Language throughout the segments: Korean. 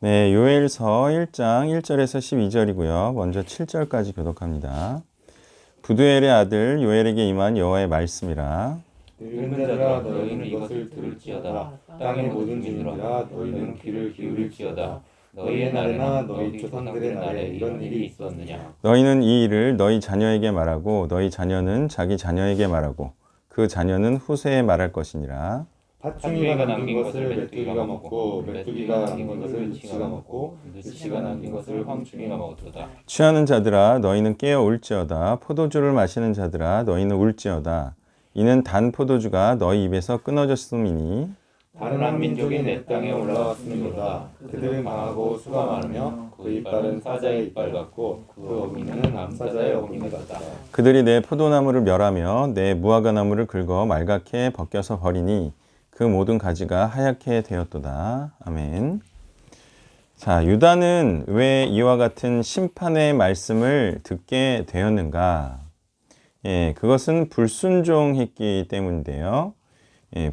네, 요엘서 1장 1절에서 12절이고요. 먼저 7절까지 교독합니다. 부두엘의 아들 요엘에게 임한 여호와의 말씀이라. 늙은 자들아 너희는 이것을 들을지어다. 땅의 모든 주민들아 너희는 귀를 기울일지어다. 너희의 날에나 너희 조상들의 날에 이런 일이 있었느냐. 너희는 이 일을 너희 자녀에게 말하고 너희 자녀는 자기 자녀에게 말하고 그 자녀는 후세에 말할 것이니라. 팥중이가 남긴 것을 메뚜기가 먹고 메뚜기가 남긴 것을 누치가 먹고 누치가 남긴 것을 황충이가 먹었도다. 취하는 자들아 너희는 깨어 울지어다. 포도주를 마시는 자들아 너희는 울지어다. 이는 단 포도주가 너희 입에서 끊어졌음이니. 다른 한 민족이 내 땅에 올라왔음이로다. 그들은 강하고 수가 많으며 그 이빨은 사자의 이빨 같고 그 어미는 암사자의 어미 같다. 그들이 내 포도나무를 멸하며 내 무화과나무를 긁어 말갛게 벗겨서 버리니 그 모든 가지가 하얗게 되었도다. 아멘. 자, 유다는 왜 이와 같은 심판의 말씀을 듣게 되었는가? 그것은 불순종했기 때문인데요.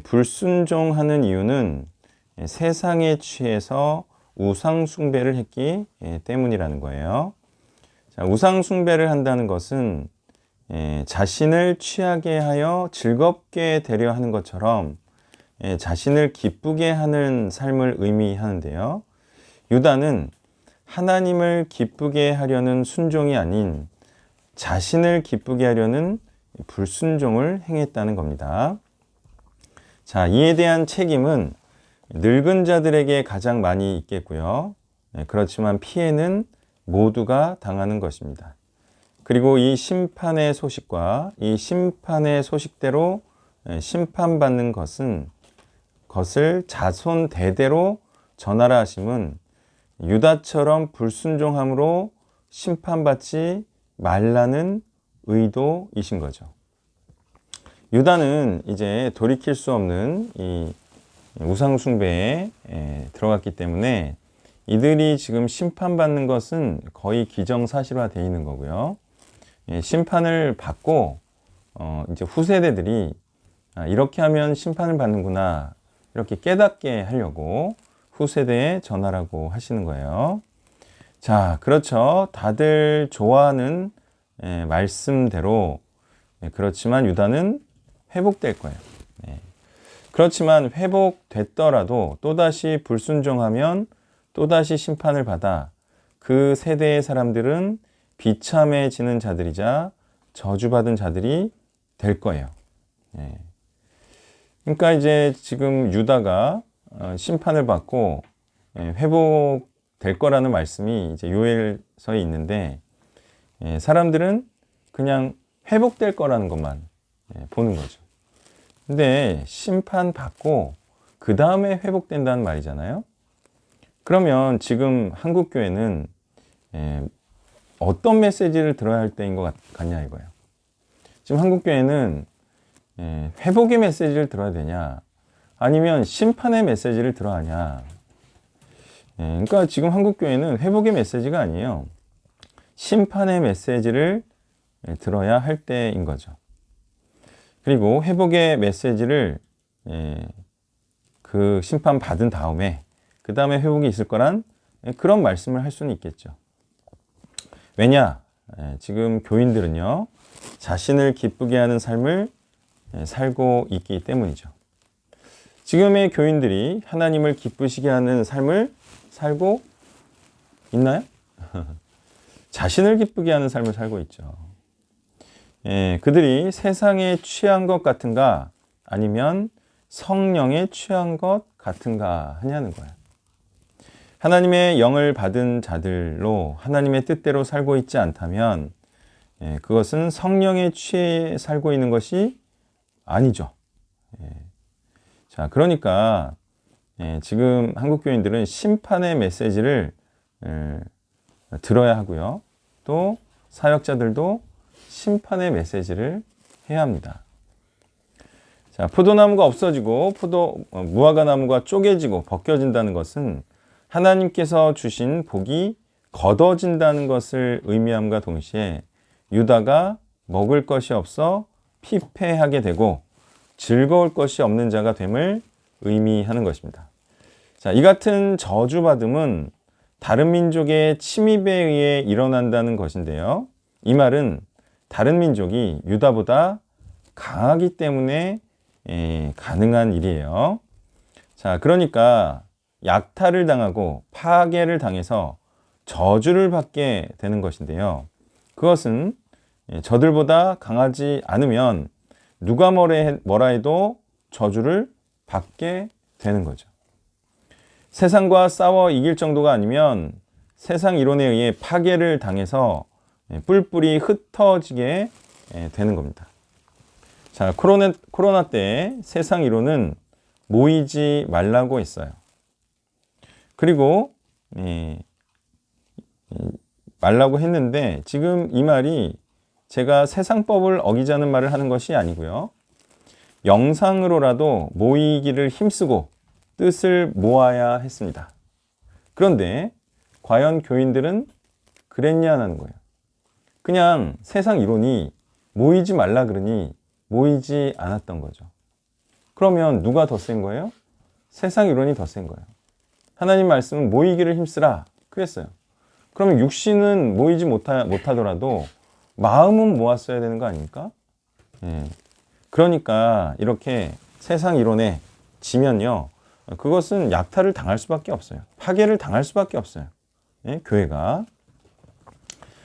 불순종하는 이유는 세상에 취해서 우상숭배를 했기 때문이라는 거예요. 자, 우상숭배를 한다는 것은 자신을 취하게 하여 즐겁게 되려 하는 것처럼 자신을 기쁘게 하는 삶을 의미하는데요. 유다는 하나님을 기쁘게 하려는 순종이 아닌 자신을 기쁘게 하려는 불순종을 행했다는 겁니다. 자, 이에 대한 책임은 늙은 자들에게 가장 많이 있겠고요. 그렇지만 피해는 모두가 당하는 것입니다. 그리고 이 심판의 소식과 이 심판의 소식대로 심판받는 것을 자손 대대로 전하라 하심은 유다처럼 불순종함으로 심판받지 말라는 의도이신 거죠. 유다는 이제 돌이킬 수 없는 이 우상숭배에 들어갔기 때문에 이들이 지금 심판받는 것은 거의 기정사실화되어 있는 거고요. 심판을 받고 이제 후세대들이 이렇게 하면 심판을 받는구나 이렇게 깨닫게 하려고 후세대에 전하라고 하시는 거예요. 자, 그렇죠. 다들 좋아하는 말씀대로 그렇지만 유다는 회복될 거예요. 그렇지만 회복됐더라도 또다시 불순종하면 또다시 심판을 받아 그 세대의 사람들은 비참해지는 자들이자 저주받은 자들이 될 거예요. 그러니까 이제 지금 유다가 심판을 받고 회복될 거라는 말씀이 이제 요엘서에 있는데 사람들은 그냥 회복될 거라는 것만 보는 거죠. 근데 심판받고 그 다음에 회복된다는 말이잖아요. 그러면 지금 한국교회는 어떤 메시지를 들어야 할 때인 것 같냐 이거예요. 지금 한국교회는 회복의 메시지를 들어야 되냐 아니면 심판의 메시지를 들어야 하냐. 그러니까 지금 한국교회는 회복의 메시지가 아니에요. 심판의 메시지를 들어야 할 때인 거죠. 그리고 회복의 메시지를 그 심판 받은 다음에 그 다음에 회복이 있을 거란 그런 말씀을 할 수는 있겠죠. 왜냐? 지금 교인들은요 자신을 기쁘게 하는 삶을 살고 있기 때문이죠. 지금의 교인들이 하나님을 기쁘시게 하는 삶을 살고 있나요? 자신을 기쁘게 하는 삶을 살고 있죠. 그들이 세상에 취한 것 같은가 아니면 성령에 취한 것 같은가 하냐는 거예요. 하나님의 영을 받은 자들로 하나님의 뜻대로 살고 있지 않다면 그것은 성령에 취해 살고 있는 것이 아니죠. 자, 그러니까 지금 한국 교인들은 심판의 메시지를 들어야 하고요. 또 사역자들도 심판의 메시지를 해야 합니다. 자, 포도나무가 없어지고 무화과 나무가 쪼개지고 벗겨진다는 것은 하나님께서 주신 복이 걷어진다는 것을 의미함과 동시에 유다가 먹을 것이 없어 피폐하게 되고 즐거울 것이 없는 자가 됨을 의미하는 것입니다. 자, 이 같은 저주받음은 다른 민족의 침입에 의해 일어난다는 것인데요. 이 말은 다른 민족이 유다보다 강하기 때문에 가능한 일이에요. 자, 그러니까 약탈을 당하고 파괴를 당해서 저주를 받게 되는 것인데요. 그것은 저들보다 강하지 않으면 누가 뭐라 해도 저주를 받게 되는 거죠. 세상과 싸워 이길 정도가 아니면 세상 이론에 의해 파괴를 당해서 뿔뿔이 흩어지게 되는 겁니다. 자, 코로나 때 세상 이론은 모이지 말라고 했어요. 그리고 말라고 했는데 지금 이 말이 제가 세상법을 어기자는 말을 하는 것이 아니고요. 영상으로라도 모이기를 힘쓰고 뜻을 모아야 했습니다. 그런데 과연 교인들은 그랬냐는 거예요. 그냥 세상 이론이 모이지 말라 그러니 모이지 않았던 거죠. 그러면 누가 더 센 거예요? 세상 이론이 더 센 거예요. 하나님 말씀은 모이기를 힘쓰라 그랬어요. 그러면 육신은 모이지 못하더라도 마음은 모았어야 되는 거 아닙니까? 그러니까 이렇게 세상 이론에 지면요, 그것은 약탈을 당할 수밖에 없어요. 파괴를 당할 수밖에 없어요. 교회가.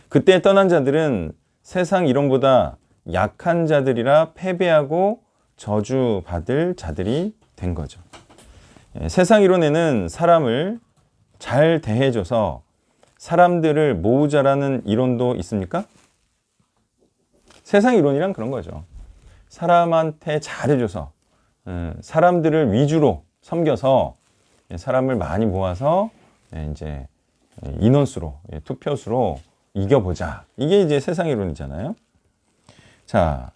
그때 떠난 자들은 세상 이론보다 약한 자들이라 패배하고 저주받을 자들이 된 거죠. 세상 이론에는 사람을 잘 대해줘서 사람들을 모으자라는 이론도 있습니까? 세상 이론이란 그런 거죠. 사람한테 잘해줘서 사람들을 위주로 섬겨서 사람을 많이 모아서 이제 인원수로, 투표수로 이겨보자. 이게 이제 세상 이론이잖아요. 자,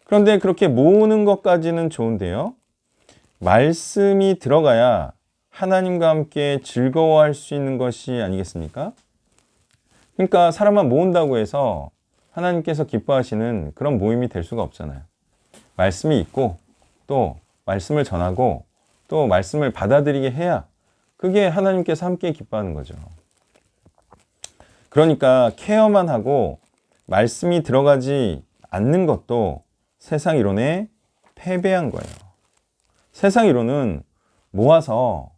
그런데 그렇게 모으는 것까지는 좋은데요. 말씀이 들어가야 하나님과 함께 즐거워할 수 있는 것이 아니겠습니까? 그러니까 사람만 모은다고 해서 하나님께서 기뻐하시는 그런 모임이 될 수가 없잖아요. 말씀이 있고 또 말씀을 전하고 또 말씀을 받아들이게 해야 그게 하나님께서 함께 기뻐하는 거죠. 그러니까 케어만 하고 말씀이 들어가지 않는 것도 세상 이론에 패배한 거예요. 세상 이론은 모아서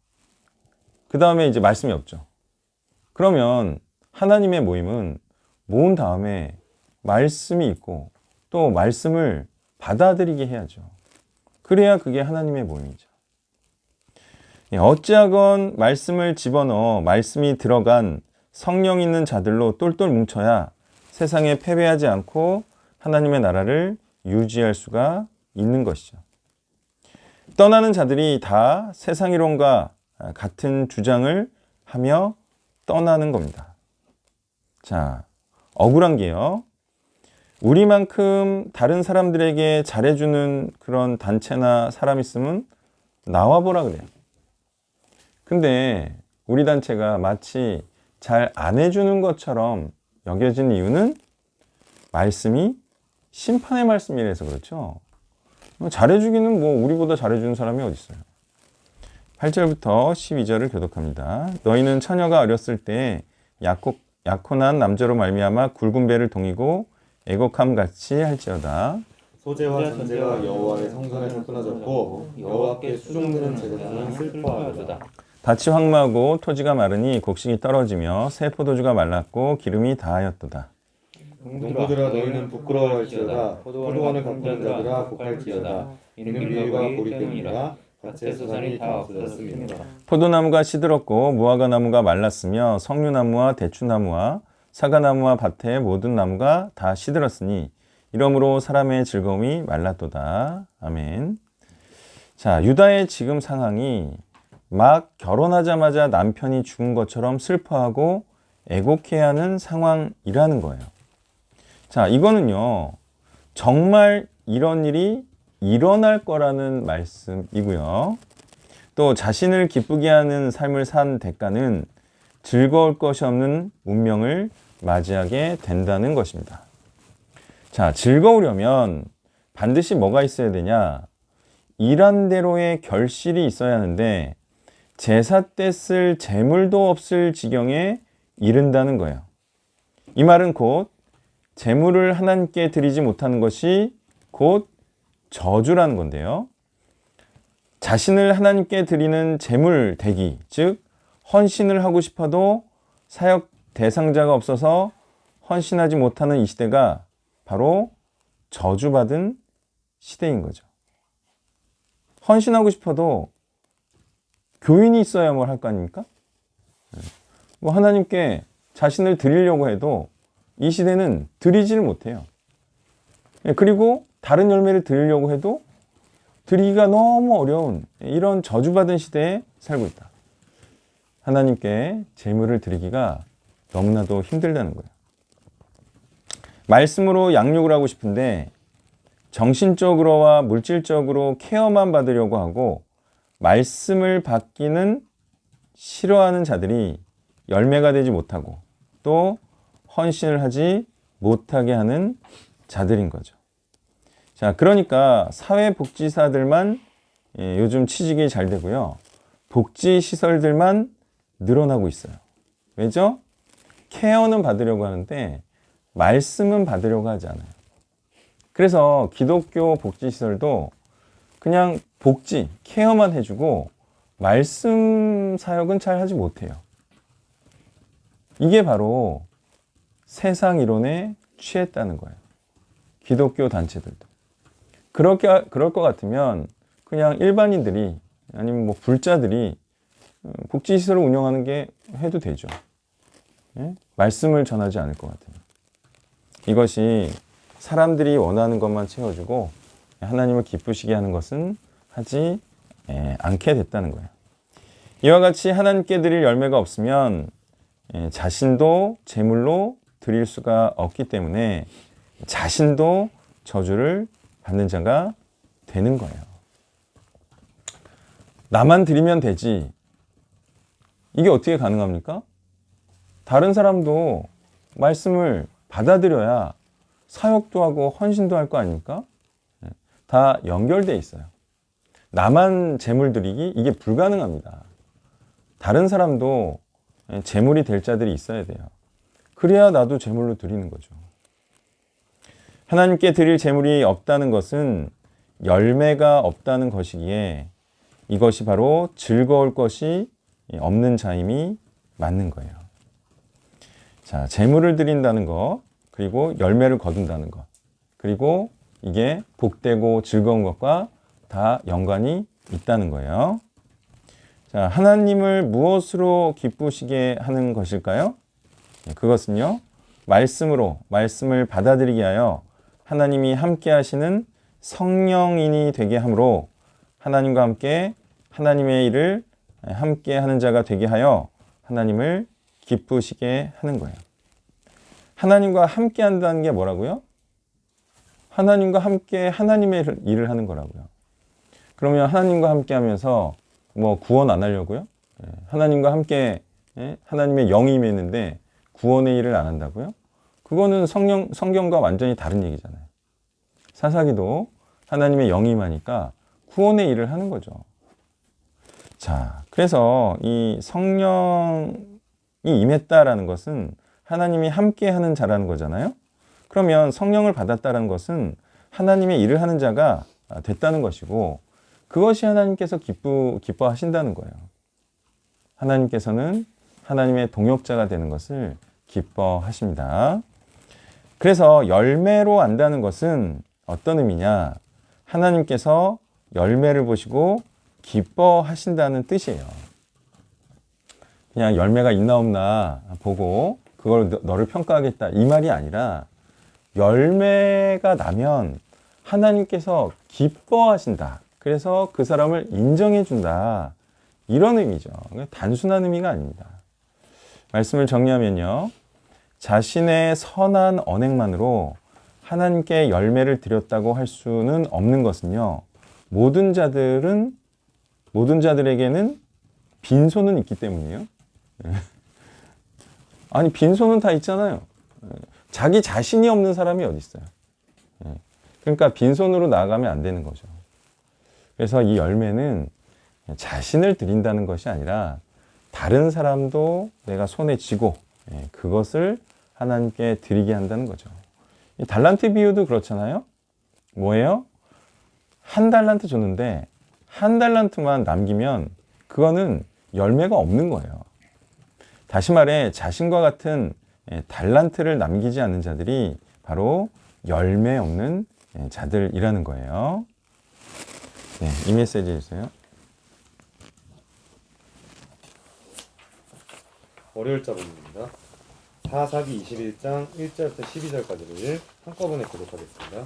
그 다음에 이제 말씀이 없죠. 그러면 하나님의 모임은 모은 다음에 말씀이 있고 또 말씀을 받아들이게 해야죠. 그래야 그게 하나님의 모임이죠. 어찌하건 말씀을 집어넣어 말씀이 들어간 성령 있는 자들로 똘똘 뭉쳐야 세상에 패배하지 않고 하나님의 나라를 유지할 수가 있는 것이죠. 떠나는 자들이 다 세상 이론과 같은 주장을 하며 떠나는 겁니다. 자, 억울한 게요. 우리만큼 다른 사람들에게 잘해주는 그런 단체나 사람 있으면 나와보라 그래요. 근데 우리 단체가 마치 잘 안 해주는 것처럼 여겨진 이유는 말씀이 심판의 말씀이라서 그렇죠. 잘해주기는 뭐 우리보다 잘해주는 사람이 어디 있어요. 8절부터 12절을 교독합니다. 너희는 처녀가 어렸을 때 약혼한 남자로 말미암아 굵은 배를 동이고 애곡함 같이 할지어다. 소재와 전제가 여호와의 성전에서 끊어졌고 여호와께 수종드는 제사장은 슬퍼하도다. 밭이 황무하고 토지가 마르니 곡식이 떨어지며 새 포도주가 말랐고 기름이 다하였도다. 농부들아 너희는 부끄러워할지어다. 포도원을 가꾸는 자들아 곡할지어다. 이는 비위가 고리 때문이라 밭의 소산이 다 없어졌습니다. 포도나무가 시들었고 무화과 나무가 말랐으며 석류나무와 대추나무와 사과나무와 밭의 모든 나무가 다 시들었으니 이러므로 사람의 즐거움이 말랐도다. 아멘. 자, 유다의 지금 상황이 막 결혼하자마자 남편이 죽은 것처럼 슬퍼하고 애곡해야 하는 상황이라는 거예요. 자, 이거는요, 정말 이런 일이 일어날 거라는 말씀이고요. 또 자신을 기쁘게 하는 삶을 산 대가는 즐거울 것이 없는 운명을 맞이하게 된다는 것입니다. 자, 즐거우려면 반드시 뭐가 있어야 되냐? 일한 대로의 결실이 있어야 하는데 제사 때 쓸 재물도 없을 지경에 이른다는 거예요. 이 말은 곧 재물을 하나님께 드리지 못하는 것이 곧 저주라는 건데요. 자신을 하나님께 드리는 재물 대기, 즉 헌신을 하고 싶어도 사역 대상자가 없어서 헌신하지 못하는 이 시대가 바로 저주받은 시대인 거죠. 헌신하고 싶어도 교인이 있어야 뭘 할 거 아닙니까? 뭐 하나님께 자신을 드리려고 해도 이 시대는 드리지를 못해요. 그리고 다른 열매를 드리려고 해도 드리기가 너무 어려운 이런 저주받은 시대에 살고 있다. 하나님께 제물을 드리기가 너무나도 힘들다는 거예요. 말씀으로 양육을 하고 싶은데 정신적으로와 물질적으로 케어만 받으려고 하고 말씀을 받기는 싫어하는 자들이 열매가 되지 못하고 또 헌신을 하지 못하게 하는 자들인 거죠. 자, 그러니까 사회복지사들만 요즘 취직이 잘 되고요. 복지시설들만 늘어나고 있어요. 왜죠? 케어는 받으려고 하는데 말씀은 받으려고 하지 않아요. 그래서 기독교 복지시설도 그냥 복지, 케어만 해주고 말씀 사역은 잘 하지 못해요. 이게 바로 세상 이론에 취했다는 거예요. 기독교 단체들도. 그럴 것 같으면 그냥 일반인들이 아니면 뭐 불자들이 복지시설을 운영하는 게 해도 되죠. 예? 말씀을 전하지 않을 것 같아요. 이것이 사람들이 원하는 것만 채워주고 하나님을 기쁘시게 하는 것은 하지 않게 됐다는 거예요. 이와 같이 하나님께 드릴 열매가 없으면 자신도 제물로 드릴 수가 없기 때문에 자신도 저주를 받는 자가 되는 거예요. 나만 드리면 되지. 이게 어떻게 가능합니까? 다른 사람도 말씀을 받아들여야 사역도 하고 헌신도 할 거 아닙니까? 다 연결돼 있어요. 나만 제물 드리기 이게 불가능합니다. 다른 사람도 제물이 될 자들이 있어야 돼요. 그래야 나도 제물로 드리는 거죠. 하나님께 드릴 제물이 없다는 것은 열매가 없다는 것이기에 이것이 바로 즐거울 것이 없는 자임이 맞는 거예요. 자, 제물을 드린다는 것, 그리고 열매를 거둔다는 것, 그리고 이게 복되고 즐거운 것과 다 연관이 있다는 거예요. 자, 하나님을 무엇으로 기쁘시게 하는 것일까요? 그것은요, 말씀을 받아들이게 하여 하나님이 함께 하시는 성령인이 되게 함으로 하나님과 함께 하나님의 일을 함께 하는 자가 되게 하여 하나님을 기쁘시게 하는 거예요. 하나님과 함께 한다는 게 뭐라고요? 하나님과 함께 하나님의 일을 하는 거라고요. 그러면 하나님과 함께 하면서 뭐 구원 안 하려고요? 하나님과 함께 하나님의 영이 임했는데 구원의 일을 안 한다고요? 그거는 성경과 완전히 다른 얘기잖아요. 사사기도 하나님의 영이 임하니까 구원의 일을 하는 거죠. 자, 그래서 이 성령이 임했다라는 것은 하나님이 함께 하는 자라는 거잖아요. 그러면 성령을 받았다는 것은 하나님의 일을 하는 자가 됐다는 것이고 그것이 하나님께서 기뻐하신다는 거예요. 하나님께서는 하나님의 동역자가 되는 것을 기뻐하십니다. 그래서 열매로 안다는 것은 어떤 의미냐? 하나님께서 열매를 보시고 기뻐하신다는 뜻이에요. 그냥 열매가 있나 없나 보고 그걸 너를 평가하겠다 이 말이 아니라 열매가 나면 하나님께서 기뻐하신다. 그래서 그 사람을 인정해 준다. 이런 의미죠. 단순한 의미가 아닙니다. 말씀을 정리하면요. 자신의 선한 언행만으로 하나님께 열매를 드렸다고 할 수는 없는 것은요. 모든 자들에게는 빈손은 있기 때문이에요. 아니 빈손은 다 있잖아요. 자기 자신이 없는 사람이 어디 있어요. 그러니까 빈손으로 나아가면 안 되는 거죠. 그래서 이 열매는 자신을 드린다는 것이 아니라 다른 사람도 내가 손에 쥐고 그것을 하나님께 드리게 한다는 거죠. 이 달란트 비유도 그렇잖아요. 뭐예요? 한 달란트 줬는데 한 달란트만 남기면 그거는 열매가 없는 거예요. 다시 말해 자신과 같은 달란트를 남기지 않는 자들이 바로 열매 없는 자들이라는 거예요. 네, 이 메시지 주세요. 월요일 자본입니다. 사사기 21장 1절부터 12절까지를 한꺼번에 교독하겠습니다.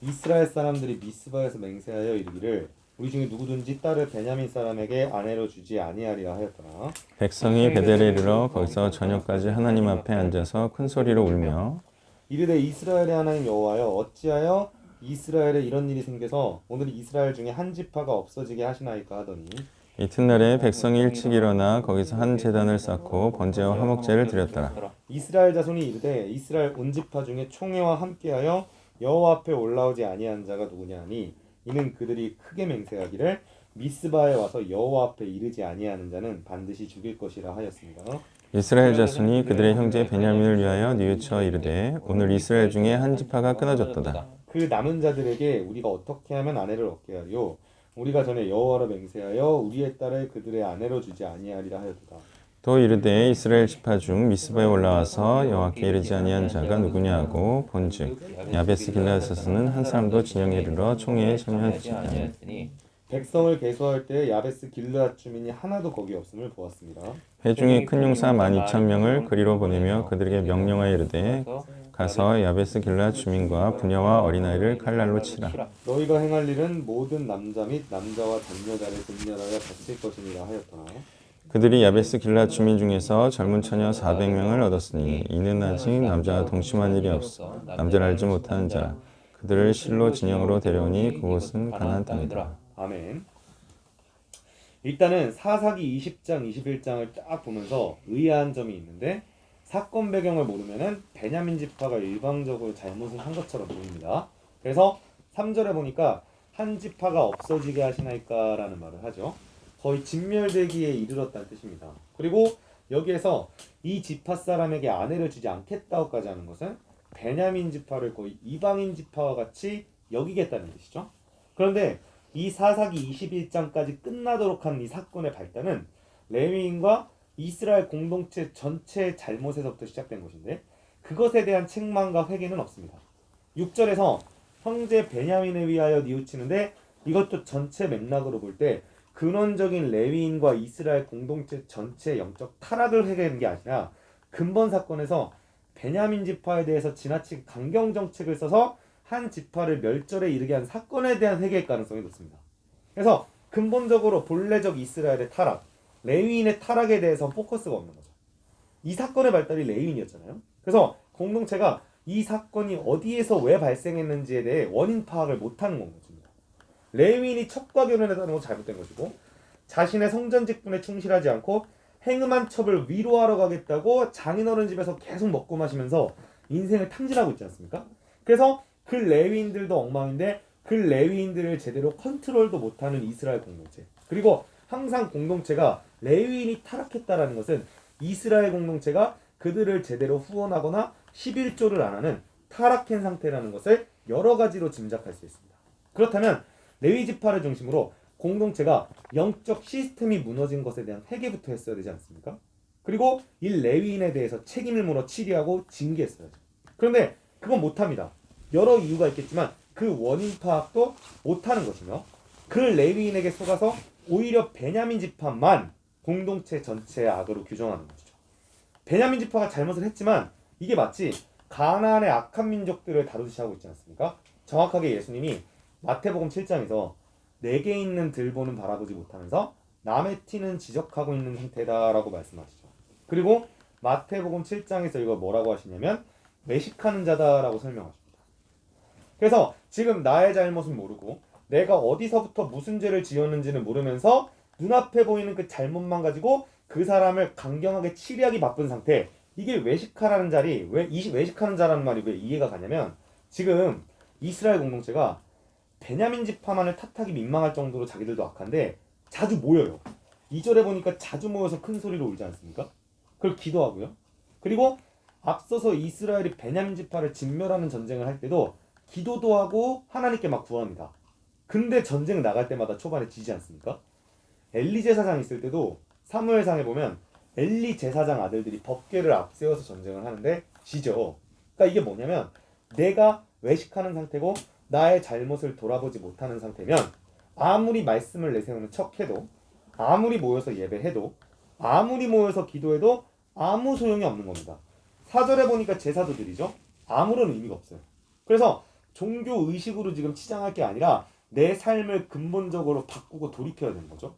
이스라엘 사람들이 미스바에서 맹세하여 이르기를 우리 중에 누구든지 딸을 베냐민 사람에게 아내로 주지 아니하리라 하였더라. 백성이 베델에 이르러 거기서 저녁까지 하나님 앞에 앉아서 큰 소리로 울며 이르되 이스라엘의 하나님 여호와여 어찌하여 이스라엘에 이런 일이 생겨서 오늘 이스라엘 중에 한 지파가 없어지게 하시나이까 하더니 이튿날에 백성이 일찍 일어나 거기서 한 제단을 쌓고 번제와 화목제를 드렸더라. 이스라엘 자손이 이르되 이스라엘 온 지파 중에 총회와 함께하여 여호와 앞에 올라오지 아니한 자가 누구냐 하니 이는 그들이 크게 맹세하기를 미스바에 와서 여호와 앞에 이르지 아니하는 자는 반드시 죽일 것이라 하였습니다. 이스라엘 자손이 그들의 형제 베냐민을 위하여 뉘우쳐 이르되 오늘 이스라엘 중에 한 지파가 끊어졌도다. 그 남은 자들에게 우리가 어떻게 하면 아내를 얻게 하리요? 우리가 전에 여호와로 맹세하여 우리의 딸을 그들의 아내로 주지 아니하리라 하였도다. 또 이르되 이스라엘 지파 중 미스바에 올라와서 여호와께 이르지 아니한 자가 누구냐 하고 본즉 야베스 길라앗에서는 한 사람도 진영에 이르러 총회에 참여하지 아니하니 백성을 계수할 때 야베스 길르앗 주민이 하나도 거기 없음을 보았습니다. 회중이 큰 용사 12,000명을 그리로 보내며 그들에게 명령하여 이르되 가서 야베스 길라앗 주민과 부녀와 어린아이를 칼날로 치라. 너희가 행할 일은 모든 남자 및 남자와 잔여자를 분멸하여 바칠 것이니라 하였더라. 그들이 야베스 길라앗 주민 중에서 젊은 처녀 400명을 얻었으니 이는 아직 남자와 동침한 일이 없어 남자를 알지 못하는 자 그들을 실로 진영으로 데려오니 그곳은 가나안 땅이더라. 아멘. 일단은 사사기 20장 21장을 딱 보면서 의아한 점이 있는데 사건 배경을 모르면은 베냐민 지파가 일방적으로 잘못을 한 것처럼 보입니다. 그래서 3절에 보니까 한 지파가 없어지게 하시나이까 라는 말을 하죠. 거의 진멸되기에 이르렀다는 뜻입니다. 그리고 여기에서 이 지파 사람에게 아내를 주지 않겠다고까지 하는 것은 베냐민 지파를 거의 이방인 지파와 같이 여기겠다는 뜻이죠. 그런데 이 사사기 21장까지 끝나도록 한 이 사건의 발단은 레위인과 이스라엘 공동체 전체의 잘못에서부터 시작된 것인데 그것에 대한 책망과 회개는 없습니다. 6절에서 형제 베냐민을 위하여 뉘우치는데 이것도 전체 맥락으로 볼 때 근원적인 레위인과 이스라엘 공동체 전체의 영적 타락을 회개하는 게 아니라 근본 사건에서 베냐민 지파에 대해서 지나치게 강경 정책을 써서 한 지파를 멸절에 이르게 한 사건에 대한 회개의 가능성이 높습니다. 그래서 근본적으로 본래적 이스라엘의 타락, 레위인의 타락에 대해서 포커스가 없는 거죠. 이 사건의 발달이 레위인이었잖아요. 그래서 공동체가 이 사건이 어디에서 왜 발생했는지에 대해 원인 파악을 못하는 건 거죠. 레위인이 첩과 결혼했다는 건 잘못된 것이고 자신의 성전 직분에 충실하지 않고 행음한 첩을 위로하러 가겠다고 장인어른 집에서 계속 먹고 마시면서 인생을 탕진하고 있지 않습니까? 그래서 그 레위인들도 엉망인데 그 레위인들을 제대로 컨트롤도 못하는 이스라엘 공동체, 그리고 항상 공동체가 레위인이 타락했다라는 것은 이스라엘 공동체가 그들을 제대로 후원하거나 11조를 안 하는 타락한 상태라는 것을 여러 가지로 짐작할 수 있습니다. 그렇다면 레위 지파를 중심으로 공동체가 영적 시스템이 무너진 것에 대한 회개부터 했어야 되지 않습니까? 그리고 이 레위인에 대해서 책임을 물어 치리하고 징계했어야죠. 그런데 그건 못합니다. 여러 이유가 있겠지만 그 원인 파악도 못하는 것이며 그 레위인에게 속아서 오히려 베냐민 지파만 공동체 전체의 악으로 규정하는 것이죠. 베냐민 지파가 잘못을 했지만 이게 마치 가나안의 악한 민족들을 다루듯이 하고 있지 않습니까? 정확하게 예수님이 마태복음 7장에서 내게 있는 들보는 바라보지 못하면서 남의 티는 지적하고 있는 상태다라고 말씀하시죠. 그리고 마태복음 7장에서 이걸 뭐라고 하시냐면 외식하는 자다라고 설명하십니다. 그래서 지금 나의 잘못은 모르고 내가 어디서부터 무슨 죄를 지었는지는 모르면서 눈앞에 보이는 그 잘못만 가지고 그 사람을 강경하게 치리하기 바쁜 상태, 이게 외식하라는 자리, 왜 이 외식하는 자라는 말이 왜 이해가 가냐면 지금 이스라엘 공동체가 베냐민 지파만을 탓하기 민망할 정도로 자기들도 악한데 자주 모여요. 2절에 보니까 자주 모여서 큰 소리로 울지 않습니까? 그걸 기도하고요. 그리고 앞서서 이스라엘이 베냐민 지파를 진멸하는 전쟁을 할 때도 기도도 하고 하나님께 막 구합니다. 근데 전쟁 나갈 때마다 초반에 지지 않습니까? 엘리 제사장 있을 때도 사무엘상에 보면 엘리 제사장 아들들이 법궤를 앞세워서 전쟁을 하는데 지죠. 그러니까 이게 뭐냐면 내가 외식하는 상태고 나의 잘못을 돌아보지 못하는 상태면 아무리 말씀을 내세우는 척해도 아무리 모여서 예배해도 아무리 모여서 기도해도 아무 소용이 없는 겁니다. 4절에 보니까 제사도 드리죠. 아무런 의미가 없어요. 그래서 종교 의식으로 지금 치장할 게 아니라 내 삶을 근본적으로 바꾸고 돌이켜야 되는 거죠.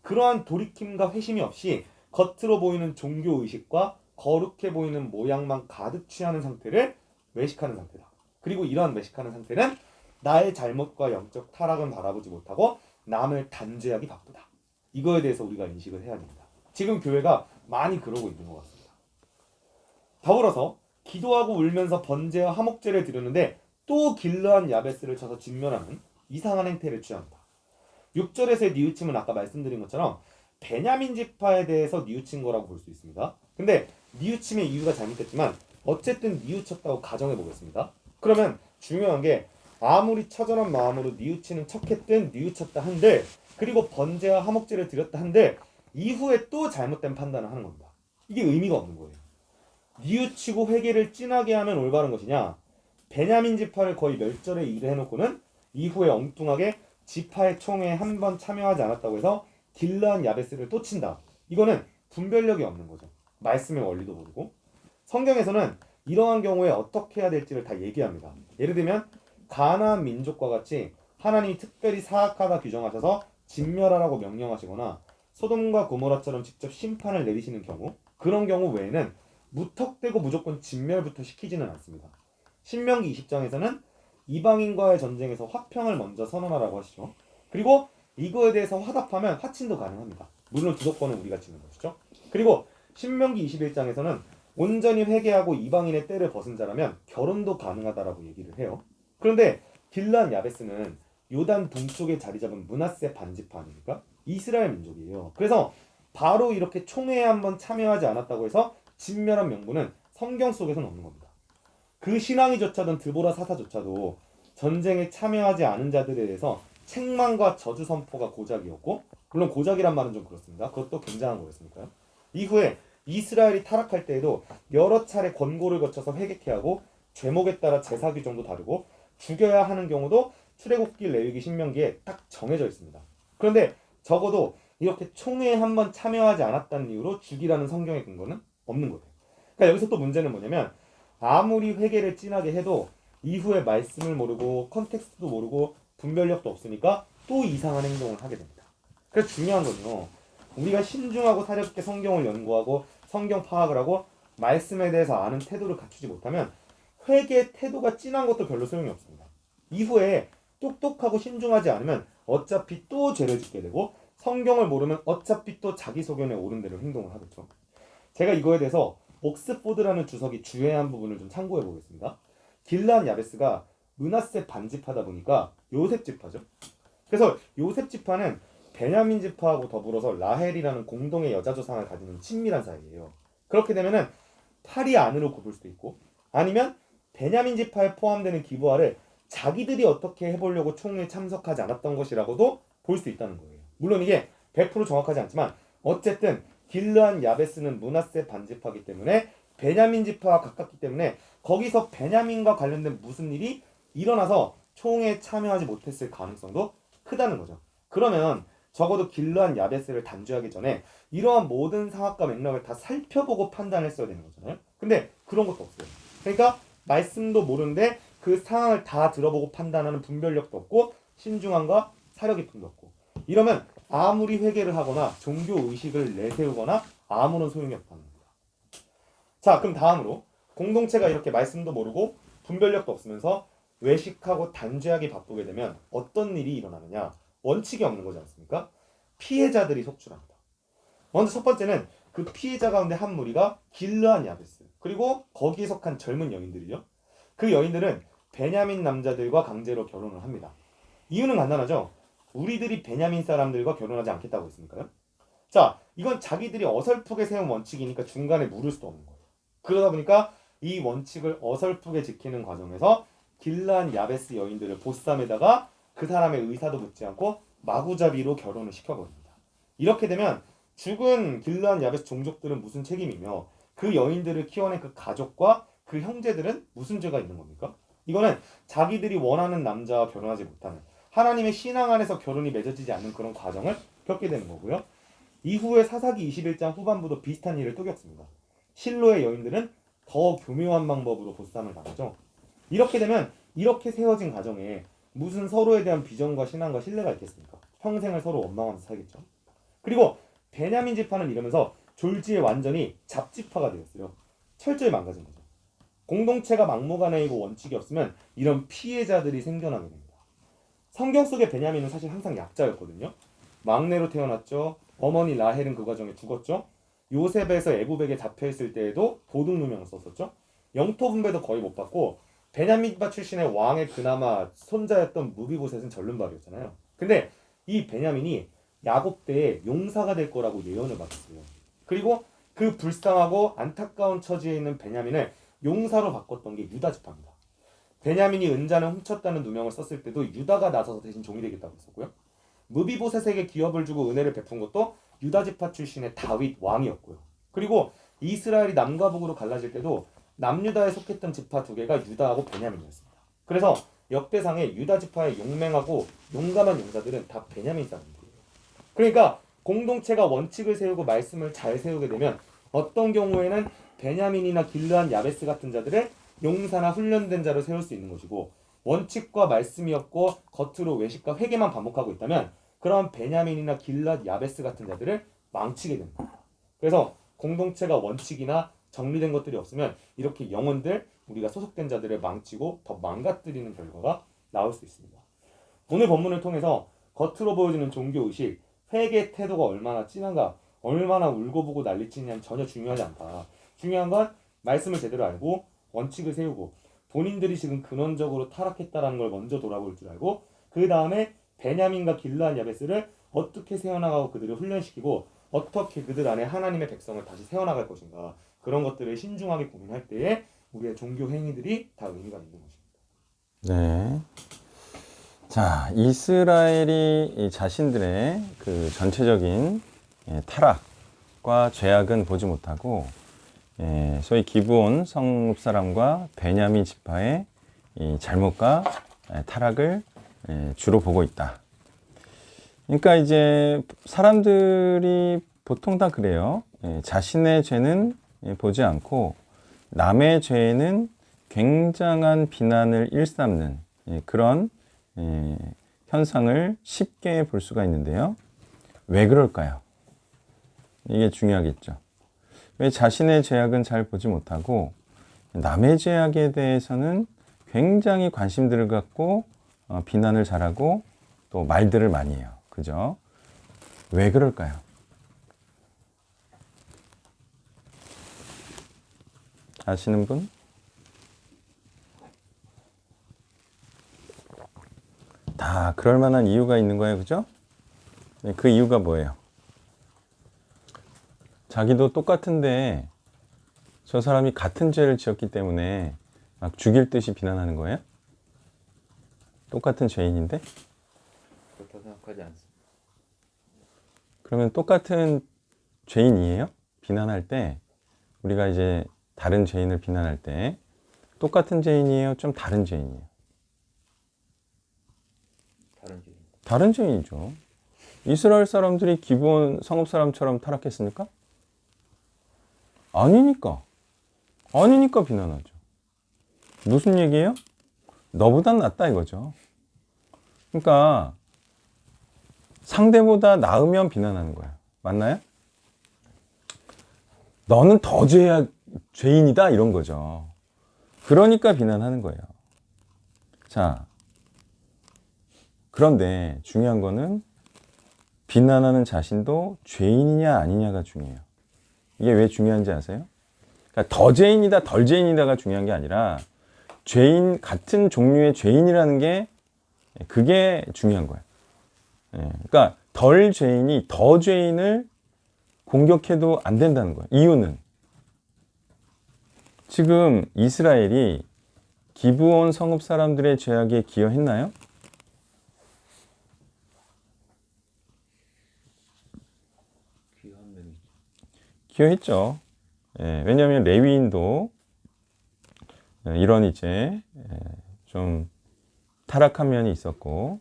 그러한 돌이킴과 회심이 없이 겉으로 보이는 종교 의식과 거룩해 보이는 모양만 가득 취하는 상태를 외식하는 상태다. 그리고 이러한 외식하는 상태는 나의 잘못과 영적 타락은 바라보지 못하고 남을 단죄하기 바쁘다. 이거에 대해서 우리가 인식을 해야 됩니다. 지금 교회가 많이 그러고 있는 것 같습니다. 더불어서 기도하고 울면서 번제와 화목제를 드렸는데 또 길르한 야베스를 쳐서 진멸하는 이상한 행태를 취합니다. 6절에서의 뉘우침은 아까 말씀드린 것처럼 베냐민 지파에 대해서 뉘우친 거라고 볼 수 있습니다. 근데 뉘우침의 이유가 잘못됐지만 어쨌든 뉘우쳤다고 가정해 보겠습니다. 그러면 중요한 게 아무리 처절한 마음으로 뉘우치는 척했든 뉘우쳤다 한들 그리고 번제와 화목제를 드렸다 한들 이후에 또 잘못된 판단을 하는 겁니다. 이게 의미가 없는 거예요. 뉘우치고 회개를 진하게 하면 올바른 것이냐, 베냐민 지파를 거의 멸절에 이르해놓고는 이후에 엉뚱하게 지파의 총회에 한 번 참여하지 않았다고 해서 길르한 야베스를 또 친다. 이거는 분별력이 없는 거죠. 말씀의 원리도 모르고. 성경에서는 이러한 경우에 어떻게 해야 될지를 다 얘기합니다. 예를 들면 가나안 민족과 같이 하나님이 특별히 사악하다 규정하셔서 진멸하라고 명령하시거나 소돔과 고모라처럼 직접 심판을 내리시는 경우, 그런 경우 외에는 무턱대고 무조건 진멸부터 시키지는 않습니다. 신명기 20장에서는 이방인과의 전쟁에서 화평을 먼저 선언하라고 하시죠. 그리고 이거에 대해서 화답하면 화친도 가능합니다. 물론 주도권은 우리가 지는 것이죠. 그리고 신명기 21장에서는 온전히 회개하고 이방인의 때를 벗은 자라면 결혼도 가능하다라고 얘기를 해요. 그런데 길르한 야베스는 요단 동쪽에 자리 잡은 므낫세 반지파 아닙니까? 이스라엘 민족이에요. 그래서 바로 이렇게 총회에 한번 참여하지 않았다고 해서 진멸한 명분은 성경 속에서는 없는 겁니다. 그 신앙이 조차던 드보라 사사조차도 전쟁에 참여하지 않은 자들에 대해서 책망과 저주 선포가 고작이었고, 물론 고작이란 말은 좀 그렇습니다. 그것도 굉장한 거였으니까요. 이후에 이스라엘이 타락할 때에도 여러 차례 권고를 거쳐서 회개케 하고 죄목에 따라 제사 규정도 다르고 죽여야 하는 경우도 출애굽기, 레위기, 신명기에 딱 정해져 있습니다. 그런데 적어도 이렇게 총회에 한번 참여하지 않았다는 이유로 죽이라는 성경의 근거는 없는 거예요. 그러니까 여기서 또 문제는 뭐냐면 아무리 회개를 진하게 해도 이후에 말씀을 모르고 컨텍스트도 모르고 분별력도 없으니까 또 이상한 행동을 하게 됩니다. 그래서 중요한 건요, 우리가 신중하고 사렵게 성경을 연구하고 성경 파악을 하고 말씀에 대해서 아는 태도를 갖추지 못하면 회개의 태도가 진한 것도 별로 소용이 없습니다. 이후에 똑똑하고 신중하지 않으면 어차피 또 죄를 짓게 되고 성경을 모르면 어차피 또 자기 소견에 옳은 대로 행동을 하겠죠. 제가 이거에 대해서 옥스포드라는 주석이 주의한 부분을 좀 참고해 보겠습니다. 길르한 야베스가 므낫세 반지파다 보니까 요셉 지파죠. 그래서 요셉 지파는 베냐민 지파하고 더불어서 라헬이라는 공동의 여자 조상을 가지는 친밀한 사이예요. 그렇게 되면은 팔이 안으로 굽을 수도 있고, 아니면 베냐민 지파에 포함되는 기브아를 자기들이 어떻게 해보려고 총회에 참석하지 않았던 것이라고도 볼 수 있다는 거예요. 물론 이게 100% 정확하지 않지만 어쨌든 길르한 야베스는 므낫세 반지파이기 때문에 베냐민 지파와 가깝기 때문에 거기서 베냐민과 관련된 무슨 일이 일어나서 총회에 참여하지 못했을 가능성도 크다는 거죠. 그러면 적어도 길르한 야베스를 단죄하기 전에 이러한 모든 상황과 맥락을 다 살펴보고 판단했어야 되는 거잖아요. 근데 그런 것도 없어요. 그러니까 말씀도 모르는데 그 상황을 다 들어보고 판단하는 분별력도 없고 신중함과 사려 깊음도 없고, 이러면 아무리 회개를 하거나 종교 의식을 내세우거나 아무런 소용이 없다는 겁니다. 자, 그럼 다음으로 공동체가 이렇게 말씀도 모르고 분별력도 없으면서 외식하고 단죄하기 바쁘게 되면 어떤 일이 일어나느냐? 원칙이 없는 거지 않습니까? 피해자들이 속출합니다. 먼저 첫 번째는 그 피해자 가운데 한 무리가 길르한 야베스, 그리고 거기에 속한 젊은 여인들이죠. 그 여인들은 베냐민 남자들과 강제로 결혼을 합니다. 이유는 간단하죠. 우리들이 베냐민 사람들과 결혼하지 않겠다고 했습니까요? 자, 이건 자기들이 어설프게 세운 원칙이니까 중간에 물을 수도 없는 거예요. 그러다 보니까 이 원칙을 어설프게 지키는 과정에서 길르한 야베스 여인들을 보쌈에다가 그 사람의 의사도 묻지 않고 마구잡이로 결혼을 시켜버립니다. 이렇게 되면 죽은 길르한 야베스 종족들은 무슨 책임이며 그 여인들을 키워낸 그 가족과 그 형제들은 무슨 죄가 있는 겁니까? 이거는 자기들이 원하는 남자와 결혼하지 못하는 하나님의 신앙 안에서 결혼이 맺어지지 않는 그런 과정을 겪게 되는 거고요. 이후에 사사기 21장 후반부도 비슷한 일을 또 겪습니다. 실로의 여인들은 더 교묘한 방법으로 보쌈을 당하죠. 이렇게 되면 이렇게 세워진 가정에 무슨 서로에 대한 비전과 신앙과 신뢰가 있겠습니까? 평생을 서로 원망하면서 살겠죠. 그리고 베냐민 지파는 이러면서 졸지에 완전히 잡지파가 되었어요. 철저히 망가진 거죠. 공동체가 막무가내이고 원칙이 없으면 이런 피해자들이 생겨나게 됩니다. 성경 속의 베냐민은 사실 항상 약자였거든요. 막내로 태어났죠. 어머니 라헬은 그 과정에 죽었죠. 요셉에서 애굽에게 잡혀있을 때에도 도둑 누명을 썼었죠. 영토 분배도 거의 못 받고 베냐민 파 출신의 왕의 그나마 손자였던 무비보셋은 절름발이었잖아요. 근데 이 베냐민이 야곱 때에 용사가 될 거라고 예언을 받았어요. 그리고 그 불쌍하고 안타까운 처지에 있는 베냐민을 용사로 바꿨던 게 유다 지파입니다. 베냐민이 은잔을 훔쳤다는 누명을 썼을 때도 유다가 나서서 대신 종이 되겠다고 했었고요. 무비보셋에게 기업을 주고 은혜를 베푼 것도 유다 지파 출신의 다윗 왕이었고요. 그리고 이스라엘이 남과 북으로 갈라질 때도 남유다에 속했던 지파 두 개가 유다하고 베냐민이었습니다. 그래서 역대상에 유다 지파의 용맹하고 용감한 용사들은 다 베냐민 사람들이에요. 그러니까 공동체가 원칙을 세우고 말씀을 잘 세우게 되면 어떤 경우에는 베냐민이나 길르한 야베스 같은 자들을 용사나 훈련된 자로 세울 수 있는 것이고, 원칙과 말씀이 없고 겉으로 외식과 회개만 반복하고 있다면 그런 베냐민이나 길르한 야베스 같은 자들을 망치게 됩니다. 그래서 공동체가 원칙이나 정리된 것들이 없으면 이렇게 영혼들, 우리가 소속된 자들을 망치고 더 망가뜨리는 결과가 나올 수 있습니다. 오늘 본문을 통해서 겉으로 보여지는 종교의식, 회개 태도가 얼마나 진한가, 얼마나 울고보고 난리치냐는 전혀 중요하지 않다. 중요한 건 말씀을 제대로 알고 원칙을 세우고 본인들이 지금 근원적으로 타락했다는 걸 먼저 돌아볼 줄 알고, 그 다음에 베냐민과 길르한 야베스를 어떻게 세워나가고 그들을 훈련시키고 어떻게 그들 안에 하나님의 백성을 다시 세워나갈 것인가, 그런 것들을 신중하게 고민할 때에 우리의 종교 행위들이 다 의미가 있는 것입니다. 네. 자, 이스라엘이 이 자신들의 그 전체적인 타락과 죄악은 보지 못하고 소위 기브온 성읍 사람과 베냐민 지파의 이 잘못과 타락을 주로 보고 있다. 그러니까 이제 사람들이 보통 다 그래요. 자신의 죄는 보지 않고 남의 죄에는 굉장한 비난을 일삼는 그런 현상을 쉽게 볼 수가 있는데요. 왜 그럴까요? 이게 중요하겠죠. 왜 자신의 죄악은 잘 보지 못하고 남의 죄악에 대해서는 굉장히 관심들을 갖고 비난을 잘하고 또 말들을 많이 해요. 그죠? 왜 그럴까요? 아시는 분? 다 그럴 만한 이유가 있는 거예요. 그죠? 네, 그 이유가 뭐예요? 자기도 똑같은데 저 사람이 같은 죄를 지었기 때문에 막 죽일 듯이 비난하는 거예요? 똑같은 죄인인데? 그렇다고 생각하지 않습니다. 그러면 똑같은 죄인이에요? 비난할 때 우리가 이제 다른 죄인을 비난할 때 똑같은 죄인이에요? 좀 다른 죄인이에요? 다른 죄인. 다른 죄인이죠. 이스라엘 사람들이 기브온 성읍 사람처럼 타락했습니까? 아니니까 비난하죠. 무슨 얘기예요? 너보단 낫다 이거죠. 그러니까 상대보다 나으면 비난하는 거야. 맞나요? 너는 더 죄인이다 이런 거죠. 그러니까 비난하는 거예요. 자, 그런데 중요한 거는 비난하는 자신도 죄인이냐 아니냐가 중요해요. 이게 왜 중요한지 아세요? 그러니까 더 죄인이다 덜 죄인이다가 중요한 게 아니라 죄인, 같은 종류의 죄인이라는 게 그게 중요한 거예요. 그러니까 덜 죄인이 더 죄인을 공격해도 안 된다는 거예요. 이유는 지금 이스라엘이 기브온 성읍 사람들의 죄악에 기여했나요? 기여했죠. 왜냐하면 레위인도 이런 이제 좀 타락한 면이 있었고,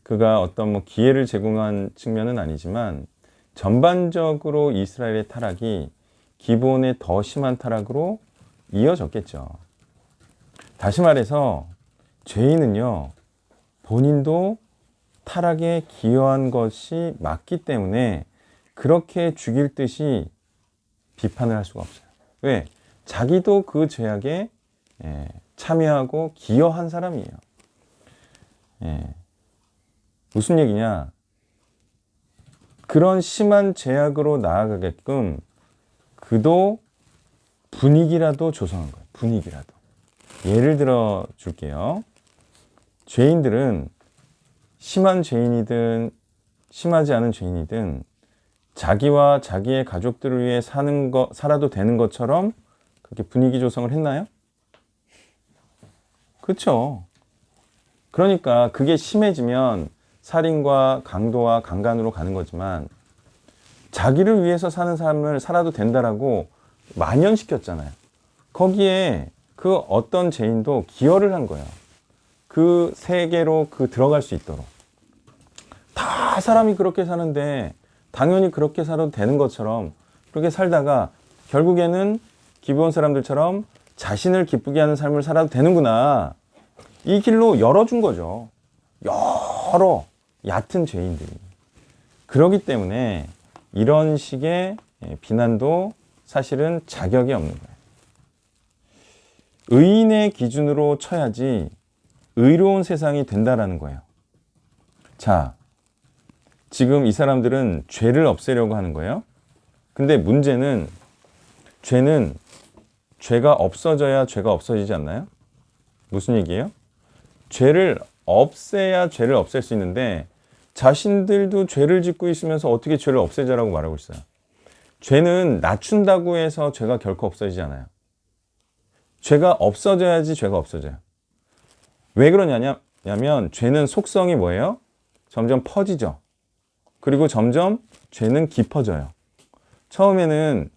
그가 어떤 뭐 기회를 제공한 측면은 아니지만 전반적으로 이스라엘의 타락이 기브온의 더 심한 타락으로 이어졌겠죠. 다시 말해서 죄인은요, 본인도 타락에 기여한 것이 맞기 때문에 그렇게 죽일 듯이 비판을 할 수가 없어요. 왜? 자기도 그 죄악에 참여하고 기여한 사람이에요. 무슨 얘기냐? 그런 심한 죄악으로 나아가게끔 그도 분위기라도 조성한 거예요. 분위기라도. 예를 들어 줄게요. 죄인들은 심한 죄인이든 심하지 않은 죄인이든 자기와 자기의 가족들을 위해 살아도 되는 것처럼 그렇게 분위기 조성을 했나요? 그렇죠. 그러니까 그게 심해지면 살인과 강도와 강간으로 가는 거지만 자기를 위해서 사는 삶을 살아도 된다라고 만연시켰잖아요. 거기에 그 어떤 죄인도 기여를 한 거예요. 그 세계로 들어갈 수 있도록. 다 사람이 그렇게 사는데 당연히 그렇게 살아도 되는 것처럼 그렇게 살다가 결국에는 기브온 사람들처럼 자신을 기쁘게 하는 삶을 살아도 되는구나. 이 길로 열어준 거죠. 여러 얕은 죄인들이. 그렇기 때문에 이런 식의 비난도 사실은 자격이 없는 거예요. 의인의 기준으로 쳐야지 의로운 세상이 된다라는 거예요. 자, 지금 이 사람들은 죄를 없애려고 하는 거예요. 근데 문제는 죄가 없어져야 죄가 없어지지 않나요? 무슨 얘기예요? 죄를 없애야 죄를 없앨 수 있는데 자신들도 죄를 짓고 있으면서 어떻게 죄를 없애자라고 말하고 있어요? 죄는 낮춘다고 해서 죄가 결코 없어지지 않아요. 죄가 없어져야지 죄가 없어져요. 왜 그러냐면 죄는 속성이 뭐예요? 점점 퍼지죠. 그리고 점점 죄는 깊어져요. 처음에는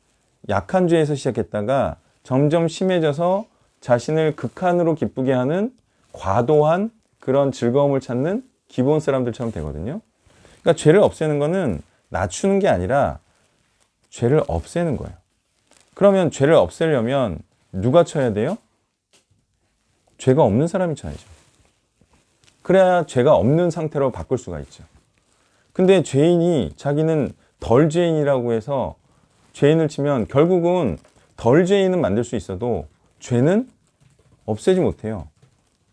약한 죄에서 시작했다가 점점 심해져서 자신을 극한으로 기쁘게 하는 과도한 그런 즐거움을 찾는 기본 사람들처럼 되거든요. 그러니까 죄를 없애는 거는 낮추는 게 아니라 죄를 없애는 거예요. 그러면 죄를 없애려면 누가 쳐야 돼요? 죄가 없는 사람이 쳐야죠. 그래야 죄가 없는 상태로 바꿀 수가 있죠. 근데 죄인이 자기는 덜 죄인이라고 해서 죄인을 치면 결국은 덜 죄인은 만들 수 있어도 죄는 없애지 못해요.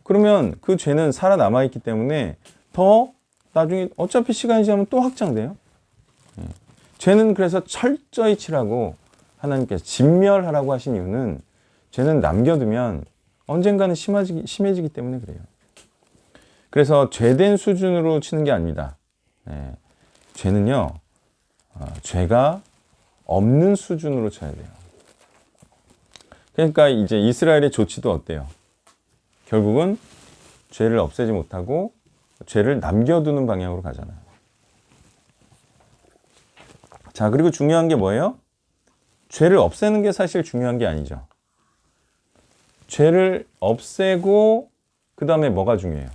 그러면 그 죄는 살아남아 있기 때문에 더 나중에 어차피 시간이 지나면 또 확장돼요. 죄는 그래서 철저히 치라고 하나님께서 진멸하라고 하신 이유는 죄는 남겨두면 언젠가는 심해지기 때문에 그래요. 그래서 죄된 수준으로 치는 게 아닙니다. 죄는요, 죄가 없는 수준으로 쳐야 돼요. 그러니까 이제 이스라엘의 조치도 어때요? 결국은 죄를 없애지 못하고 죄를 남겨두는 방향으로 가잖아요. 자, 그리고 중요한 게 뭐예요? 죄를 없애는 게 사실 중요한 게 아니죠. 죄를 없애고 그 다음에 뭐가 중요해요?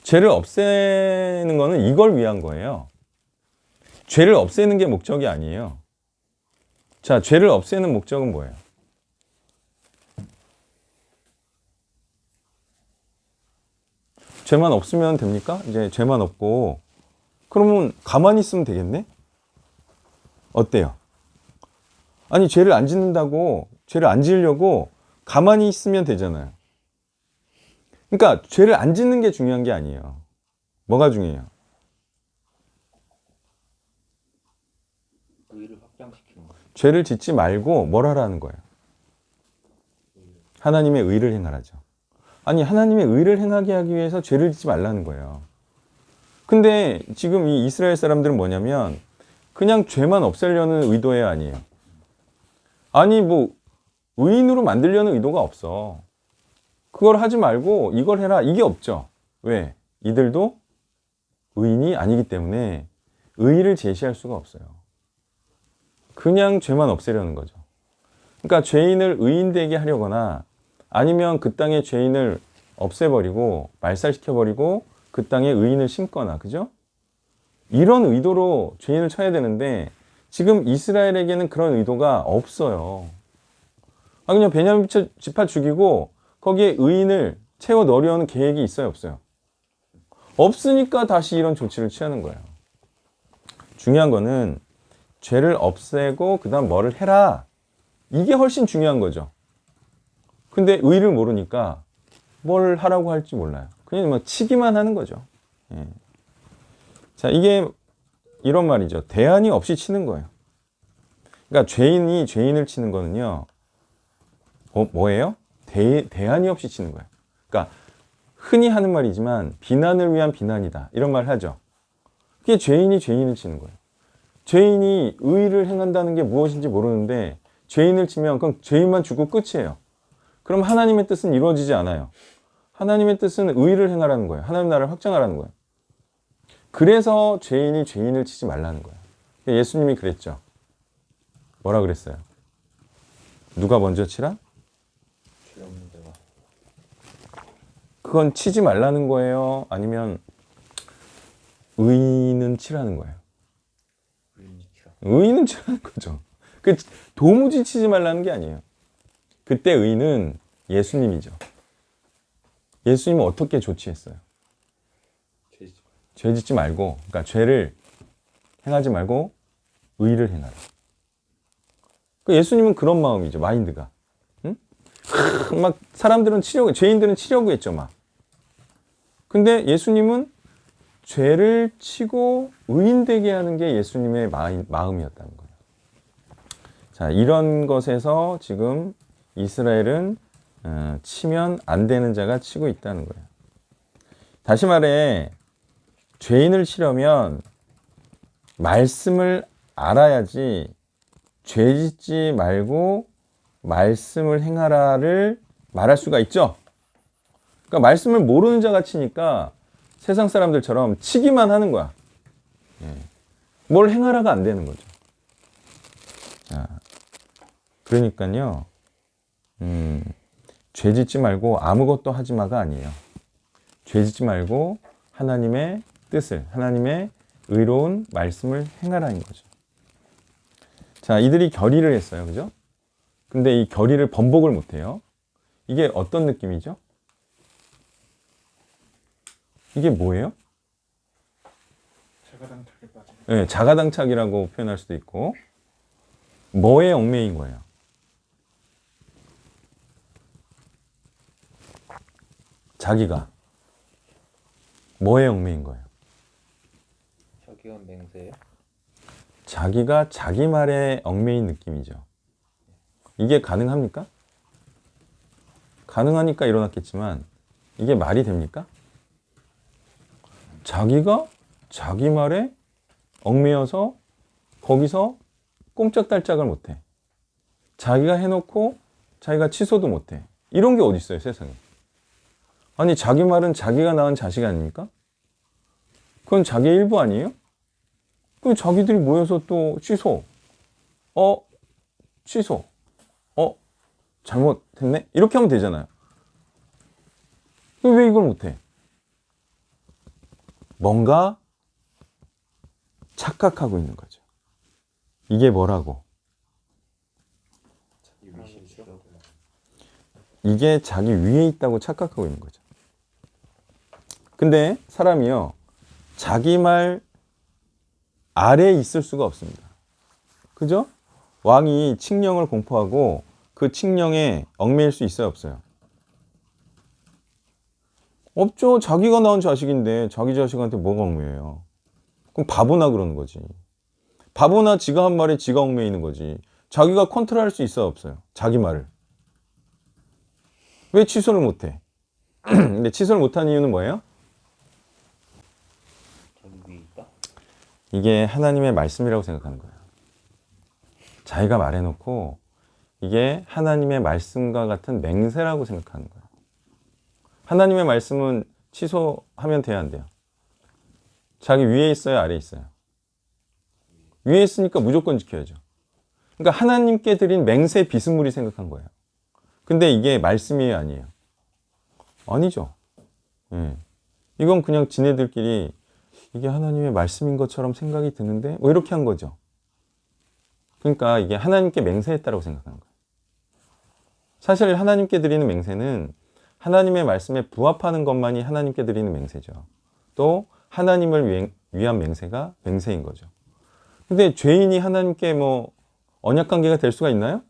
죄를 없애는 거는 이걸 위한 거예요. 죄를 없애는 게 목적이 아니에요. 자, 죄를 없애는 목적은 뭐예요? 죄만 없으면 됩니까? 이제 죄만 없고 그러면 가만히 있으면 되겠네? 어때요? 아니, 죄를 안 짓는다고, 죄를 안 지으려고 가만히 있으면 되잖아요. 그러니까 죄를 안 짓는 게 중요한 게 아니에요. 뭐가 중요해요? 의를 확장시키는 거예요. 죄를 짓지 말고 뭘 하라는 거예요? 하나님의 의를 행하라죠. 아니, 하나님의 의를 행하게 하기 위해서 죄를 짓지 말라는 거예요. 근데 지금 이 이스라엘 사람들은 뭐냐면 그냥 죄만 없애려는 의도에 아니에요. 아니, 뭐 의인으로 만들려는 의도가 없어. 그걸 하지 말고 이걸 해라, 이게 없죠. 왜? 이들도 의인이 아니기 때문에 의의를 제시할 수가 없어요. 그냥 죄만 없애려는 거죠. 그러니까 죄인을 의인되게 하려거나 아니면 그 땅의 죄인을 없애버리고 말살시켜버리고 그 땅에 의인을 심거나, 그죠? 이런 의도로 죄인을 쳐야 되는데 지금 이스라엘에게는 그런 의도가 없어요. 그냥 베냐민 지파 죽이고 거기에 의인을 채워 넣으려는 계획이 있어요, 없어요? 없으니까 다시 이런 조치를 취하는 거예요. 중요한 거는 죄를 없애고 그 다음 뭐를 해라, 이게 훨씬 중요한 거죠. 근데 의를 모르니까 뭘 하라고 할지 몰라요. 그냥 뭐 치기만 하는 거죠. 예. 자, 이게 이런 말이죠. 대안이 없이 치는 거예요. 그러니까 죄인이 죄인을 치는 거는요, 뭐예요? 대안이 없이 치는 거예요. 그러니까 흔히 하는 말이지만 비난을 위한 비난이다, 이런 말 하죠. 그게 죄인이 죄인을 치는 거예요. 죄인이 의를 행한다는 게 무엇인지 모르는데 죄인을 치면 그럼 죄인만 죽고 끝이에요. 그럼 하나님의 뜻은 이루어지지 않아요. 하나님의 뜻은 의를 행하라는 거예요. 하나님 나라를 확장하라는 거예요. 그래서 죄인이 죄인을 치지 말라는 거예요. 예수님이 그랬죠. 뭐라 그랬어요? 누가 먼저 치라? 죄 없는 자가. 그건 치지 말라는 거예요? 아니면 의인은 치라는 거예요? 의인은 치라는 거죠. 그 도무지 치지 말라는 게 아니에요. 그때 의인은 예수님이죠. 예수님은 어떻게 조치했어요? 죄 짓지 말고, 그러니까 죄를 행하지 말고 의를 행하라. 그 예수님은 그런 마음이죠. 마인드가. 응? 막 사람들은 치려고, 죄인들은 치려고 했죠, 막. 근데 예수님은 죄를 치고 의인되게 하는 게 예수님의 마음이었다는 거예요. 자, 이런 것에서 지금 이스라엘은 치면 안 되는 자가 치고 있다는 거예요. 다시 말해, 죄인을 치려면 말씀을 알아야지 죄 짓지 말고 말씀을 행하라를 말할 수가 있죠. 그러니까 말씀을 모르는 자가 치니까 세상 사람들처럼 치기만 하는 거야. 예. 뭘 행하라가 안 되는 거죠. 자, 그러니까요, 죄 짓지 말고 아무것도 하지 마가 아니에요. 죄 짓지 말고 하나님의 뜻을, 하나님의 의로운 말씀을 행하라는 거죠. 자, 이들이 결의를 했어요. 그죠? 근데 이 결의를 번복을 못 해요. 이게 어떤 느낌이죠? 이게 뭐예요? 자가당착에 빠져. 네, 자가당착이라고 표현할 수도 있고, 뭐에 얽매인 거예요? 자기가 뭐에 얽매인 거예요? 자기가 맹세예요? 자기가 자기 말에 얽매인 느낌이죠. 이게 가능합니까? 가능하니까 일어났겠지만 이게 말이 됩니까? 자기가 자기 말에 얽매여서 거기서 꼼짝달짝을 못해. 자기가 해놓고 자기가 취소도 못해. 이런 게 어디 있어요, 세상에. 아니, 자기 말은 자기가 낳은 자식 아닙니까? 그건 자기의 일부 아니에요? 그럼 자기들이 모여서 또 취소. 취소. 잘못했네? 이렇게 하면 되잖아요. 왜 이걸 못해? 뭔가 착각하고 있는 거죠. 이게 뭐라고? 이게 자기 위에 있다고 착각하고 있는 거죠. 근데 사람이요, 자기 말 아래에 있을 수가 없습니다. 그죠? 왕이 칙령을 공포하고 그 칙령에 얽매일 수 있어요, 없어요? 없죠. 자기가 낳은 자식인데 자기 자식한테 뭐가 얽매여요? 그럼 바보나 그러는 거지. 바보나 지가 한 말에 지가 얽매이는 거지. 자기가 컨트롤할 수 있어요, 없어요? 자기 말을. 왜 취소를 못해? 근데 취소를 못한 이유는 뭐예요? 저기 위에 있다. 이게 하나님의 말씀이라고 생각하는 거예요. 자기가 말해놓고 이게 하나님의 말씀과 같은 맹세라고 생각하는 거예요. 하나님의 말씀은 취소하면 돼야 안 돼요? 자기 위에 있어요, 아래에 있어요? 위에 있으니까 무조건 지켜야죠. 그러니까 하나님께 드린 맹세 비스무리 생각한 거예요. 근데 이게 말씀이에요, 아니에요? 아니죠. 예. 이건 그냥 지네들끼리 이게 하나님의 말씀인 것처럼 생각이 드는데 뭐 이렇게 한 거죠. 그러니까 이게 하나님께 맹세했다고 생각하는 거예요. 사실 하나님께 드리는 맹세는 하나님의 말씀에 부합하는 것만이 하나님께 드리는 맹세죠. 또 하나님을 위한 맹세가 맹세인 거죠. 근데 죄인이 하나님께 뭐 언약 관계가 될 수가 있나요?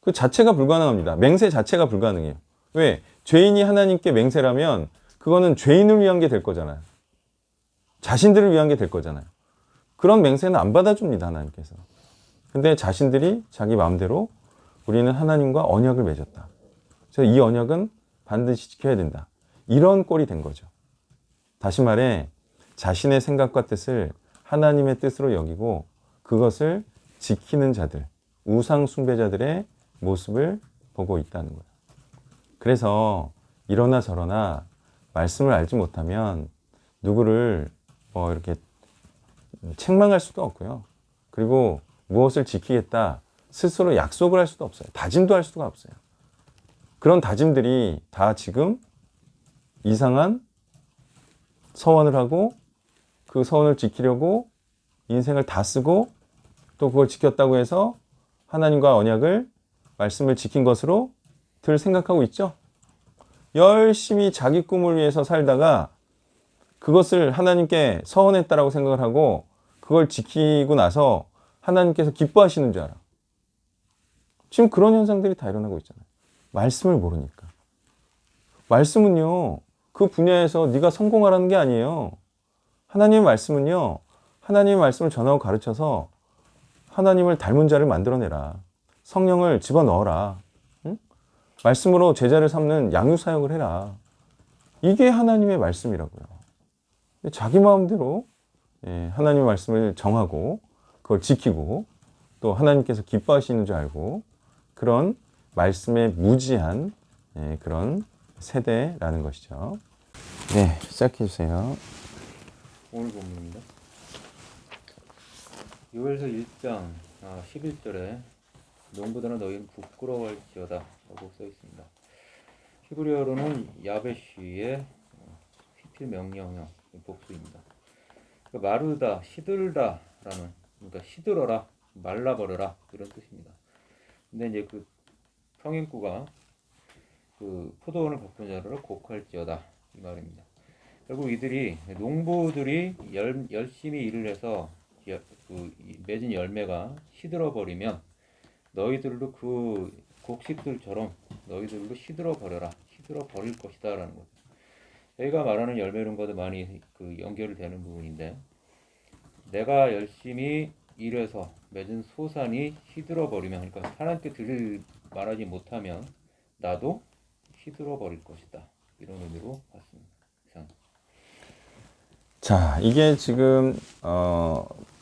그 자체가 불가능합니다. 맹세 자체가 불가능해요. 왜? 죄인이 하나님께 맹세라면 그거는 죄인을 위한 게 될 거잖아요. 자신들을 위한 게 될 거잖아요. 그런 맹세는 안 받아줍니다, 하나님께서. 근데 자신들이 자기 마음대로 우리는 하나님과 언약을 맺었다. 그래서 이 언약은 반드시 지켜야 된다. 이런 꼴이 된 거죠. 다시 말해 자신의 생각과 뜻을 하나님의 뜻으로 여기고 그것을 지키는 자들, 우상 숭배자들의 모습을 보고 있다는 거예요. 그래서 이러나 저러나 말씀을 알지 못하면 누구를 이렇게 책망할 수도 없고요. 그리고 무엇을 지키겠다 스스로 약속을 할 수도 없어요. 다짐도 할 수가 없어요. 그런 다짐들이 다 지금 이상한 서원을 하고 그 서원을 지키려고 인생을 다 쓰고 또 그걸 지켰다고 해서 하나님과 언약을 말씀을 지킨 것으로 들 생각하고 있죠. 열심히 자기 꿈을 위해서 살다가 그것을 하나님께 서원했다라고 생각을 하고 그걸 지키고 나서 하나님께서 기뻐하시는 줄 알아. 지금 그런 현상들이 다 일어나고 있잖아요. 말씀을 모르니까. 말씀은요, 그 분야에서 네가 성공하라는 게 아니에요. 하나님의 말씀은요, 하나님의 말씀을 전하고 가르쳐서 하나님을 닮은 자를 만들어내라. 성령을 집어넣어라. 응? 말씀으로 제자를 삼는 양육 사역을 해라. 이게 하나님의 말씀이라고요. 자기 마음대로 하나님의 말씀을 정하고 그걸 지키고 또 하나님께서 기뻐하시는 줄 알고 그런 말씀에 무지한 그런 세대라는 것이죠. 네, 시작해 주세요. 오늘 본문입니다. 요엘서 1장 11절에 농부들아 너희는 부끄러워할지어다 라고 써 있습니다. 히브리어로는 야베쉬의 히필 명령형 복수입니다. 그러니까 마르다, 시들다라는, 그러니까 시들어라, 말라버려라 이런 뜻입니다. 근데 이제 그 평행구가 그 포도원을 바꾼 자를 곡할지어다 이 말입니다. 결국 이들이 농부들이 열심히 일을 해서 그 맺은 열매가 시들어 버리면 너희들도 그 곡식들처럼 너희들도 시들어 버려라, 시들어 버릴 것이다라는 거죠. 저희가 말하는 열매론과도 많이 그 연결이 되는 부분인데, 내가 열심히 일해서 맺은 소산이 시들어 버리면, 그러니까 하나님께 드릴 말하지 못하면 나도 시들어 버릴 것이다, 이런 의미로 봤습니다. 이상. 자, 이게 지금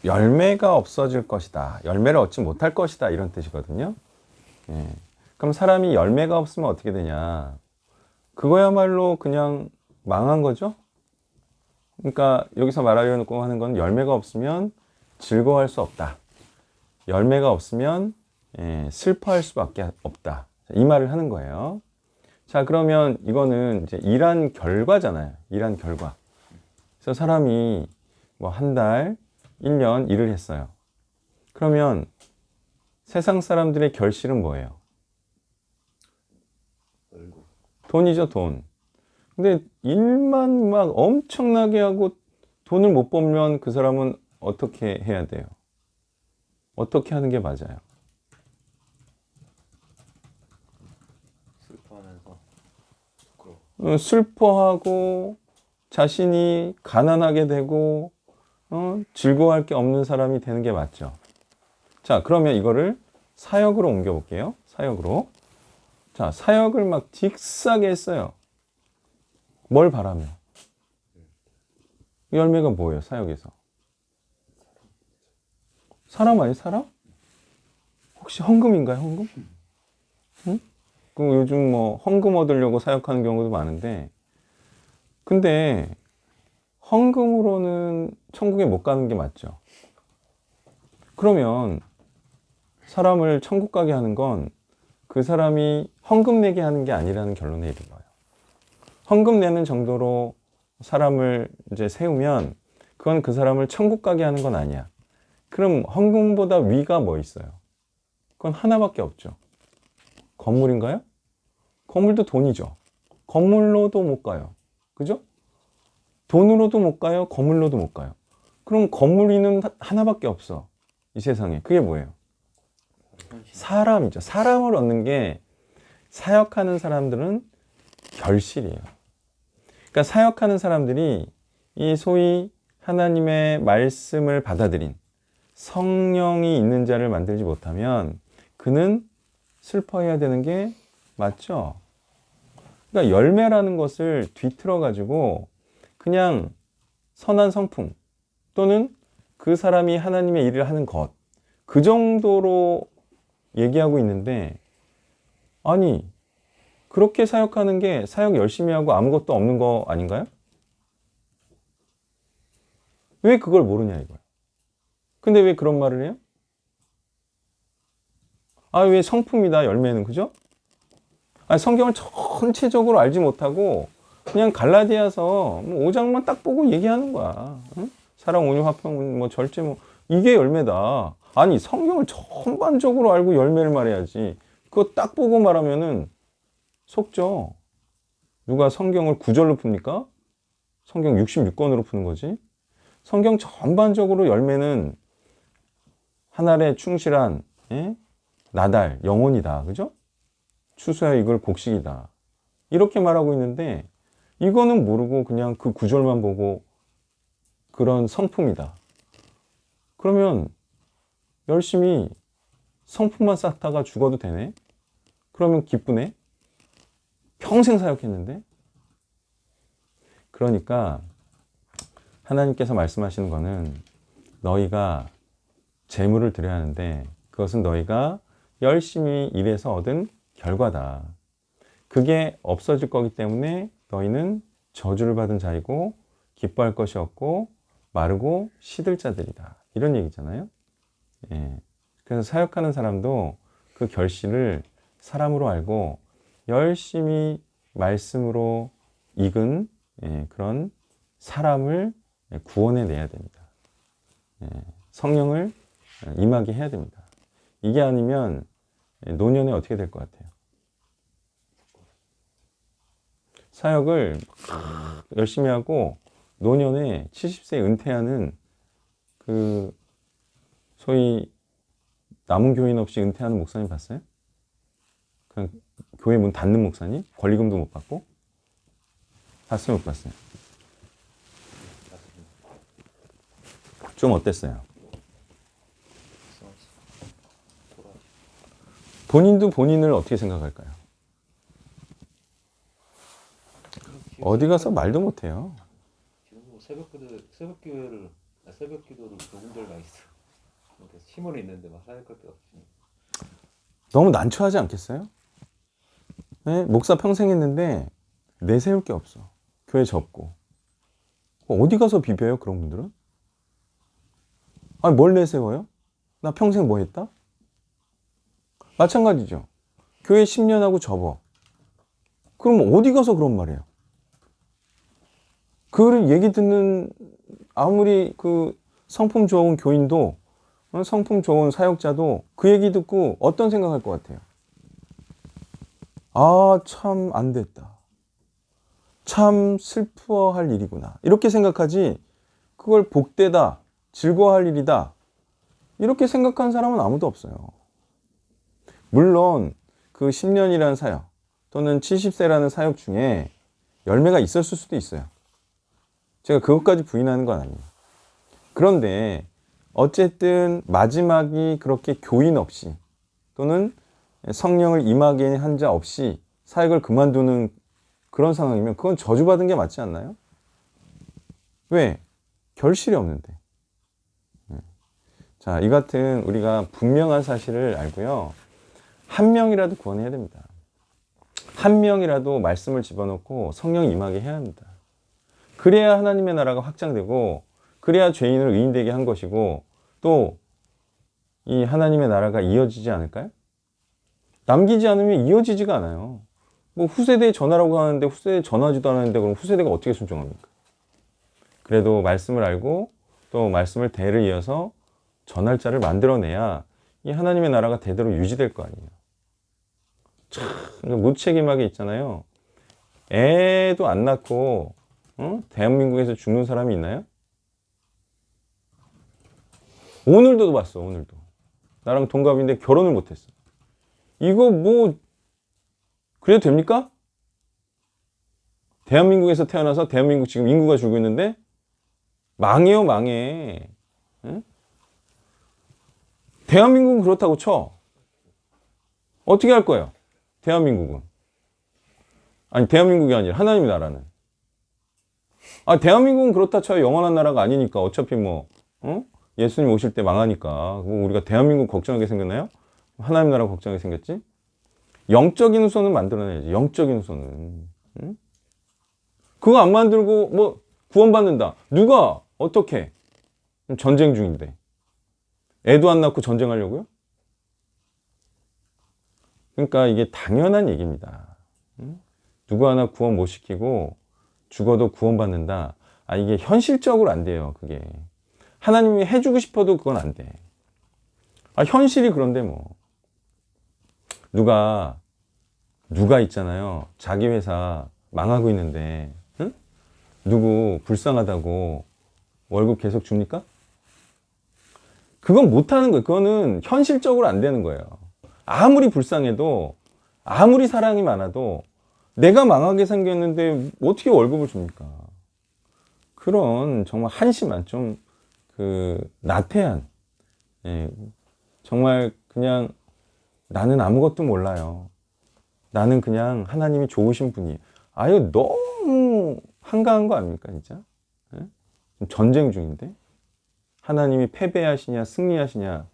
열매가 없어질 것이다, 열매를 얻지 못할 것이다 이런 뜻이거든요. 그럼 사람이 열매가 없으면 어떻게 되냐? 그거야말로 그냥 망한 거죠. 그러니까 여기서 말하려고 하는 건 열매가 없으면 즐거워할 수 없다. 열매가 없으면 슬퍼할 수밖에 없다. 이 말을 하는 거예요. 자, 그러면 이거는 이제 일한 결과잖아요. 일한 결과. 그래서 사람이 뭐 한 달, 1년 일을 했어요. 그러면 세상 사람들의 결실은 뭐예요? 돈이죠, 돈. 근데 일만 막 엄청나게 하고 돈을 못 벌면 그 사람은 어떻게 해야 돼요? 어떻게 하는 게 맞아요? 슬퍼하면서 슬퍼하고 자신이 가난하게 되고 즐거워할 게 없는 사람이 되는 게 맞죠. 자, 그러면 이거를 사역으로 옮겨 볼게요. 사역으로. 자, 사역을 막 딕싸게 했어요. 뭘 바라며? 열매가 뭐예요, 사역에서? 사람 아니에요, 사람? 혹시 헌금인가요, 헌금? 응? 그 요즘 뭐 헌금 얻으려고 사역하는 경우도 많은데, 근데 헌금으로는 천국에 못 가는 게 맞죠. 그러면 사람을 천국 가게 하는 건 그 사람이 헌금 내게 하는 게 아니라는 결론에 이르러요. 헌금 내는 정도로 사람을 이제 세우면 그건 그 사람을 천국 가게 하는 건 아니야. 그럼 헌금보다 위가 뭐 있어요? 그건 하나밖에 없죠. 건물인가요? 건물도 돈이죠. 건물로도 못 가요. 그죠? 돈으로도 못 가요. 건물로도 못 가요. 그럼 건물 위는 하나밖에 없어. 이 세상에. 그게 뭐예요? 사람이죠. 사람을 얻는 게 사역하는 사람들은 결실이에요. 그러니까 사역하는 사람들이 이 소위 하나님의 말씀을 받아들인 성령이 있는 자를 만들지 못하면 그는 슬퍼해야 되는 게 맞죠. 그러니까 열매라는 것을 뒤틀어 가지고 그냥 선한 성품 또는 그 사람이 하나님의 일을 하는 것, 그 정도로 얘기하고 있는데, 아니 그렇게 사역하는 게 사역 열심히 하고 아무것도 없는 거 아닌가요? 왜 그걸 모르냐 이거예요. 근데 왜 그런 말을 해요? 아, 왜 성품이다 열매는, 그죠? 아니, 성경을 전체적으로 알지 못하고 그냥 갈라디아서 5장만 딱 보고 얘기하는 거야. 응? 사랑, 온유, 화평, 뭐 절제, 뭐 이게 열매다. 아니, 성경을 전반적으로 알고 열매를 말해야지. 그거 딱 보고 말하면은 속죠. 누가 성경을 9절로 풉니까? 성경 66권으로 푸는 거지. 성경 전반적으로 열매는 하늘에 충실한, 예? 나달, 영혼이다. 그죠? 추수하여 이걸 곡식이다. 이렇게 말하고 있는데 이거는 모르고 그냥 그 구절만 보고 그런 성품이다. 그러면 열심히 성품만 쌓다가 죽어도 되네? 그러면 기쁘네? 평생 사역했는데? 그러니까 하나님께서 말씀하시는 거는 너희가 재물을 드려야 하는데 그것은 너희가 열심히 일해서 얻은 결과다. 그게 없어질 거기 때문에 너희는 저주를 받은 자이고 기뻐할 것이 없고 마르고 시들 자들이다. 이런 얘기잖아요. 예. 그래서 사역하는 사람도 그 결실을 사람으로 알고 열심히 말씀으로 익은, 예, 그런 사람을 구원해 내야 됩니다. 예. 성령을 임하게 해야 됩니다. 이게 아니면 노년에 어떻게 될 것 같아요? 사역을 열심히 하고 노년에 70세 은퇴하는 그 소위 남은 교인 없이 은퇴하는 목사님 봤어요? 그냥 교회 문 닫는 목사님? 권리금도 못 받고? 봤어요, 못 봤어요? 좀 어땠어요? 본인도 본인을 어떻게 생각할까요? 어디 가서 말도 못해요. 지금 뭐 새벽 기도를 조금들 가 있어. 그래서 힘은 있는데 막 사역할 게 없으니. 너무 난처하지 않겠어요? 네? 목사 평생 했는데 내세울 게 없어. 교회 접고. 어디 가서 비벼요, 그런 분들은? 아니, 뭘 내세워요? 나 평생 뭐 했다? 마찬가지죠. 교회 10년 하고 접어. 그럼 어디 가서 그런 말이에요? 그 얘기 듣는 아무리 그 성품 좋은 교인도, 성품 좋은 사역자도 그 얘기 듣고 어떤 생각할 것 같아요? 아, 참 안 됐다. 참 슬퍼할 일이구나. 이렇게 생각하지 그걸 복되다, 즐거워할 일이다, 이렇게 생각하는 사람은 아무도 없어요. 물론 그 10년이라는 사역 또는 70세라는 사역 중에 열매가 있었을 수도 있어요. 제가 그것까지 부인하는 건 아니에요. 그런데 어쨌든 마지막이 그렇게 교인 없이 또는 성령을 임하게 한 자 없이 사역을 그만두는 그런 상황이면 그건 저주받은 게 맞지 않나요? 왜? 결실이 없는데. 자, 이 같은 우리가 분명한 사실을 알고요. 한 명이라도 구원해야 됩니다. 한 명이라도 말씀을 집어넣고 성령이 임하게 해야 합니다. 그래야 하나님의 나라가 확장되고, 그래야 죄인을 의인되게 한 것이고, 또 이 하나님의 나라가 이어지지 않을까요? 남기지 않으면 이어지지가 않아요. 뭐 후세대에 전하라고 하는데 후세대에 전하지도 않았는데 그럼 후세대가 어떻게 순종합니까? 그래도 말씀을 알고 또 말씀을 대를 이어서 전할 자를 만들어내야 이 하나님의 나라가 대대로 유지될 거 아니에요. 참 무책임하게 있잖아요. 애도 안 낳고 대한민국에서 죽는 사람이 있나요? 오늘도 봤어. 오늘도 나랑 동갑인데 결혼을 못했어. 이거 뭐 그래도 됩니까? 대한민국에서 태어나서 대한민국 지금 인구가 줄고 있는데 망해요, 망해. 응? 대한민국은 그렇다고 쳐. 어떻게 할 거예요? 대한민국은. 아니, 대한민국이 아니라 하나님의 나라는. 아, 대한민국은 그렇다 쳐요. 영원한 나라가 아니니까. 어차피 뭐, 예수님 오실 때 망하니까. 뭐 우리가 대한민국 걱정하게 생겼나요? 하나님 나라 걱정하게 생겼지? 영적인 후손은 만들어내야지. 영적인 후손은. 응? 그거 안 만들고 뭐 구원받는다. 누가? 어떻게? 전쟁 중인데. 애도 안 낳고 전쟁하려고요? 그러니까 이게 당연한 얘기입니다. 응? 누구 하나 구원 못 시키고 죽어도 구원받는다. 아, 이게 현실적으로 안 돼요. 그게. 하나님이 해주고 싶어도 그건 안 돼. 아, 현실이 그런데 뭐. 누가 있잖아요. 자기 회사 망하고 있는데, 응? 누구 불쌍하다고 월급 계속 줍니까? 그건 못하는 거예요. 그거는 현실적으로 안 되는 거예요. 아무리 불쌍해도, 아무리 사랑이 많아도, 내가 망하게 생겼는데 어떻게 월급을 줍니까? 그런 정말 한심한, 좀, 나태한, 예, 정말 그냥 나는 아무것도 몰라요. 나는 그냥 하나님이 좋으신 분이에요. 아유, 너무 한가한 거 아닙니까, 진짜? 예? 전쟁 중인데? 하나님이 패배하시냐, 승리하시냐,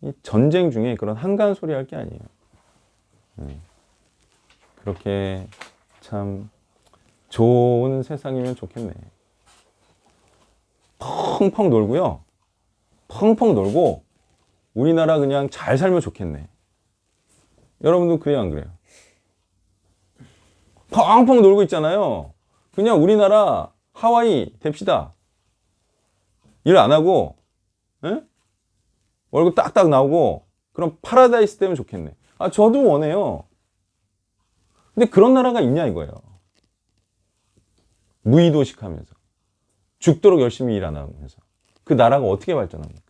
이 전쟁 중에 그런 한가한 소리 할 게 아니에요. 그렇게 참 좋은 세상이면 좋겠네. 펑펑 놀고요. 펑펑 놀고 우리나라 그냥 잘 살면 좋겠네. 여러분도 그래요, 안 그래요? 펑펑 놀고 있잖아요. 그냥 우리나라 하와이 됩시다. 일 안 하고, 에? 월급 딱딱 나오고, 그럼 파라다이스 되면 좋겠네. 아, 저도 원해요. 근데 그런 나라가 있냐 이거예요. 무의도식 하면서. 죽도록 열심히 일 안 하면서. 그 나라가 어떻게 발전합니까?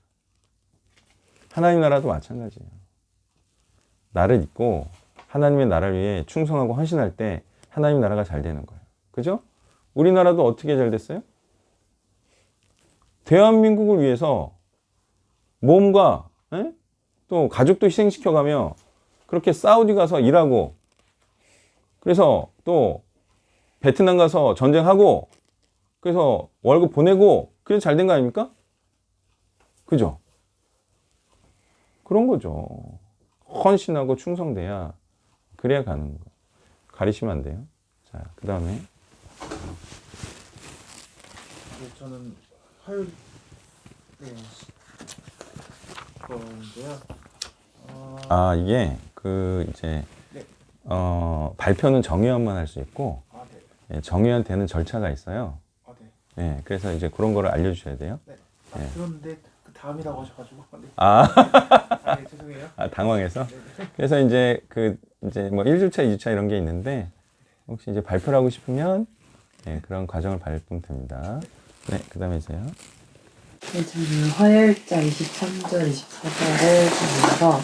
하나님 나라도 마찬가지예요. 나를 잊고 하나님의 나라를 위해 충성하고 헌신할 때 하나님 나라가 잘 되는 거예요. 그죠? 우리나라도 어떻게 잘 됐어요? 대한민국을 위해서 몸과 또 가족도 희생시켜가며 그렇게 사우디 가서 일하고 그래서 또 베트남 가서 전쟁하고 그래서 월급 보내고 그래서 잘 된 거 아닙니까? 그죠? 그런 거죠. 헌신하고 충성돼야 그래야 가는 거예요. 가리시면 안 돼요. 자, 그 다음에 저는 화요일 건데요. 아, 이게 이제 네. 발표는 정의원만 할 수 있고 네. 예, 정의원 되는 절차가 있어요. 네. 예, 그래서 이제 그런 거를 알려주셔야 돼요. 네. 네. 들었는데 그 다음이라고 하셔가지고. 네. 네, 죄송해요. 당황해서. 네. 그래서 이제 이제 뭐 1주차, 2주차 이런 게 있는데 혹시 이제 발표를 하고 싶으면 예, 그런 과정을 밟으면 됩니다. 네, 그 다음에 이제요. 네, 저는 화요일자 23절, 24절을 보면서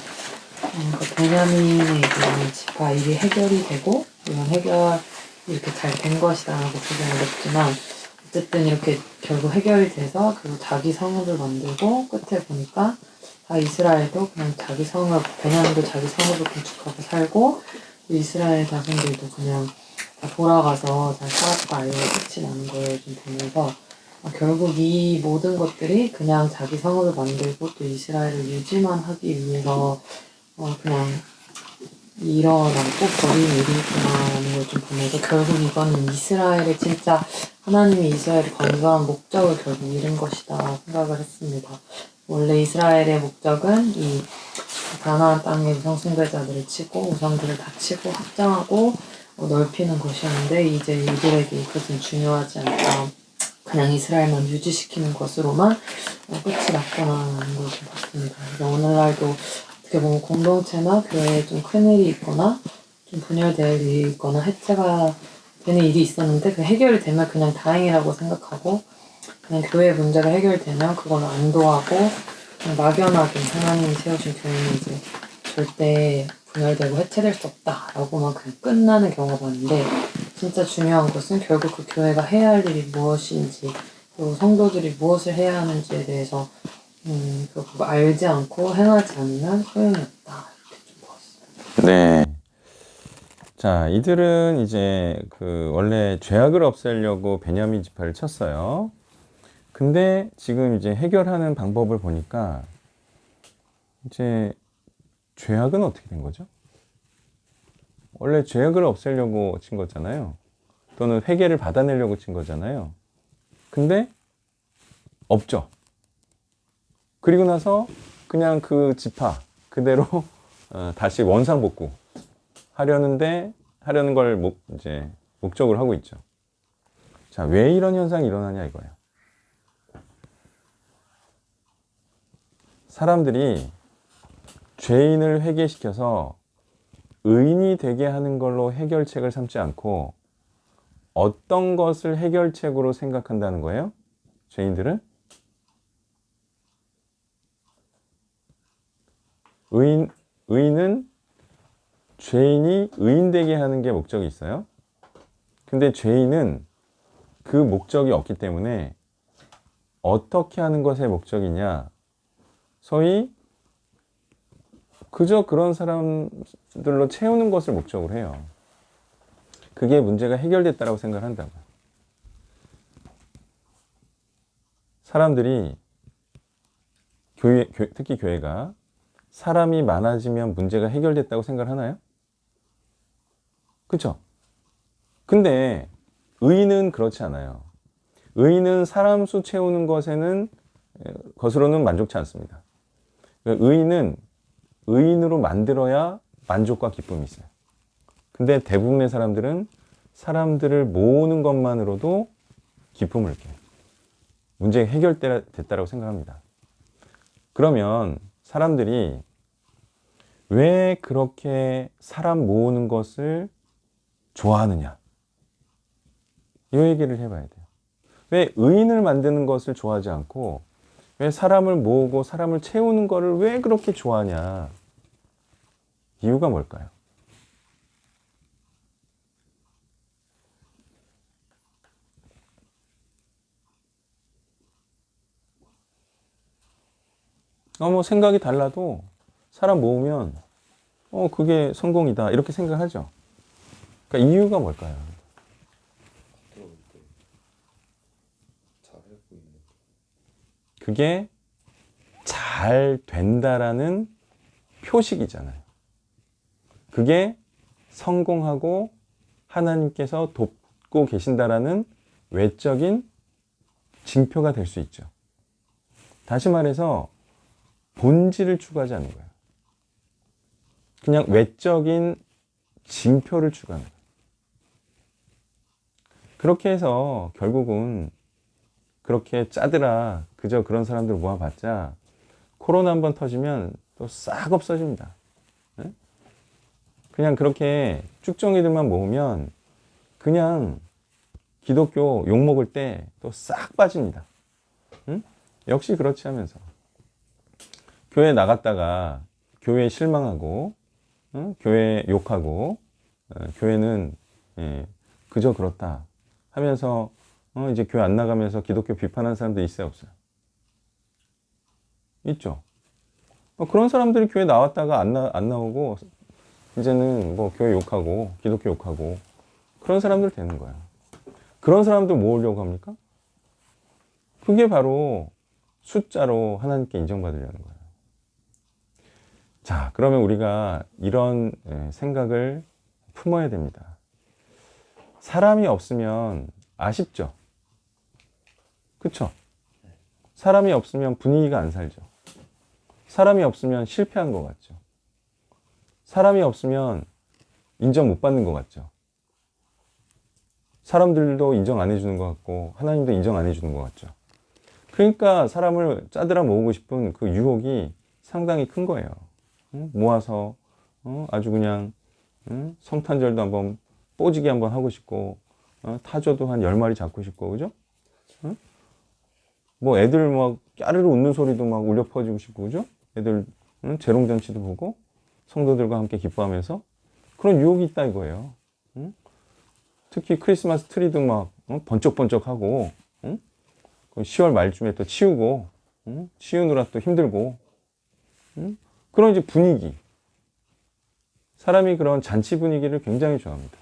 그 베냐민의 그 지파 일이 해결이 되고 이런 해결이 이렇게 잘 된 것이다라고 보기는 어렵지만 어쨌든 이렇게 결국 해결이 돼서 그리고 자기 성읍을 만들고 끝에 보니까 다 이스라엘도 그냥 자기 성읍, 베냐민도 자기 성읍을 건축하고 살고 이스라엘 자손들도 그냥 다 돌아가서 잘 살았다 이런 끝이 나는 걸 좀 보면서 결국 이 모든 것들이 그냥 자기 성읍을 만들고 또 이스라엘을 유지만 하기 위해서 그냥 일어나고 버린 일이구나라는 걸 좀 보면서 결국 이거는 이스라엘의 진짜 하나님이 이스라엘을 건설한 목적을 결국 잃은 것이다 생각을 했습니다. 원래 이스라엘의 목적은 이 가나안 땅의 우상숭배자들을 치고 우상들을 다 치고 확장하고 넓히는 것이었는데 이제 이들에게 그것은 중요하지 않다. 그냥 이스라엘만 유지시키는 것으로만 끝이 났구나라는 걸 좀 봤습니다. 그래서 오늘날도 어떻게 보면 공동체나 교회에 좀 큰일이 있거나 좀 분열될 일이 있거나 해체가 되는 일이 있었는데 그 해결이 되면 그냥 다행이라고 생각하고 그냥 교회 문제가 해결되면 그걸 안도하고 그냥 막연하게 하나님이 세우신 교회는 이제 절대 분열되고 해체될 수 없다라고만 그냥 끝나는 경우가 많은데 진짜 중요한 것은 결국 그 교회가 해야 할 일이 무엇인지 그리고 성도들이 무엇을 해야 하는지에 대해서 그거 알지 않고 행하지 않으면 소용이 없다 이렇게 좀 보았어요. 네. 자, 이들은 이제 그 원래 죄악을 없애려고 베냐민 지파를 쳤어요. 근데 지금 이제 해결하는 방법을 보니까 이제 죄악은 어떻게 된 거죠? 원래 죄악을 없애려고 친 거잖아요. 또는 회개를 받아내려고 친 거잖아요. 근데 없죠. 그리고 나서 그냥 그 지파 그대로 다시 원상복구 하려는 걸 이제 목적으로 하고 있죠. 자, 왜 이런 현상이 일어나냐 이거예요. 사람들이 죄인을 회개시켜서 의인이 되게 하는 걸로 해결책을 삼지 않고 어떤 것을 해결책으로 생각한다는 거예요? 죄인들은? 의인은 죄인이 의인되게 하는 게 목적이 있어요. 근데 죄인은 그 목적이 없기 때문에 어떻게 하는 것의 목적이냐? 소위 그저 그런 사람들로 채우는 것을 목적으로 해요. 그게 문제가 해결됐다고 생각을 한다고요. 사람들이 특히 교회가 사람이 많아지면 문제가 해결됐다고 생각을 하나요? 그렇죠? 근데 의인은 그렇지 않아요. 의인은 사람 수 채우는 것으로는 만족치 않습니다. 의인은 의인으로 만들어야 만족과 기쁨이 있어요. 근데 대부분의 사람들은 사람들을 모으는 것만으로도 기쁨을 느껴요. 문제가 해결됐다고 생각합니다. 그러면 사람들이 왜 그렇게 사람 모으는 것을 좋아하느냐? 이 얘기를 해봐야 돼요. 왜 의인을 만드는 것을 좋아하지 않고 왜 사람을 모으고 사람을 채우는 것을 왜 그렇게 좋아하냐? 이유가 뭘까요? 뭐 생각이 달라도 사람 모으면 그게 성공이다 이렇게 생각하죠. 그러니까 이유가 뭘까요? 들어올 때 잘하고 있는 그게 잘 된다라는 표식이잖아요. 그게 성공하고 하나님께서 돕고 계신다라는 외적인 징표가 될 수 있죠. 다시 말해서 본질을 추구하지 않는 거예요. 그냥 외적인 징표를 추구하는 거예요. 그렇게 해서 결국은 그렇게 짜들아 그저 그런 사람들 모아봤자 코로나 한번 터지면 또 싹 없어집니다. 네? 그냥 그렇게 쭉정이들만 모으면 그냥 기독교 욕먹을 때 또 싹 빠집니다. 응? 역시 그렇지 하면서 교회 나갔다가 교회에 실망하고 교회 욕하고 교회는 그저 그렇다 하면서 이제 교회 안 나가면서 기독교 비판하는 사람들 있어요 없어요? 있죠. 그런 사람들이 교회 나왔다가 안 나오고 이제는 뭐 교회 욕하고 기독교 욕하고 그런 사람들 되는 거야. 그런 사람들 모으려고 합니까? 그게 바로 숫자로 하나님께 인정받으려는 거예요. 자, 그러면 우리가 이런 생각을 품어야 됩니다. 사람이 없으면 아쉽죠? 그쵸? 사람이 없으면 분위기가 안 살죠. 사람이 없으면 실패한 것 같죠. 사람이 없으면 인정 못 받는 것 같죠. 사람들도 인정 안 해주는 것 같고 하나님도 인정 안 해주는 것 같죠. 그러니까 사람을 짜들어 모으고 싶은 그 유혹이 상당히 큰 거예요. 모아서 아주 그냥 성탄절도 한번 뽀지게 한번 하고 싶고 타조도 한 10마리 잡고 싶고, 그죠? 뭐 애들 막 까르르 웃는 소리도 막 울려 퍼지고 싶고, 그죠? 애들 재롱잔치도 보고 성도들과 함께 기뻐하면서 그런 유혹이 있다 이거예요. 특히 크리스마스 트리도 막 번쩍번쩍하고 10월 말쯤에 또 치우고 치우느라 또 힘들고 그런 이제 분위기, 사람이 그런 잔치 분위기를 굉장히 좋아합니다.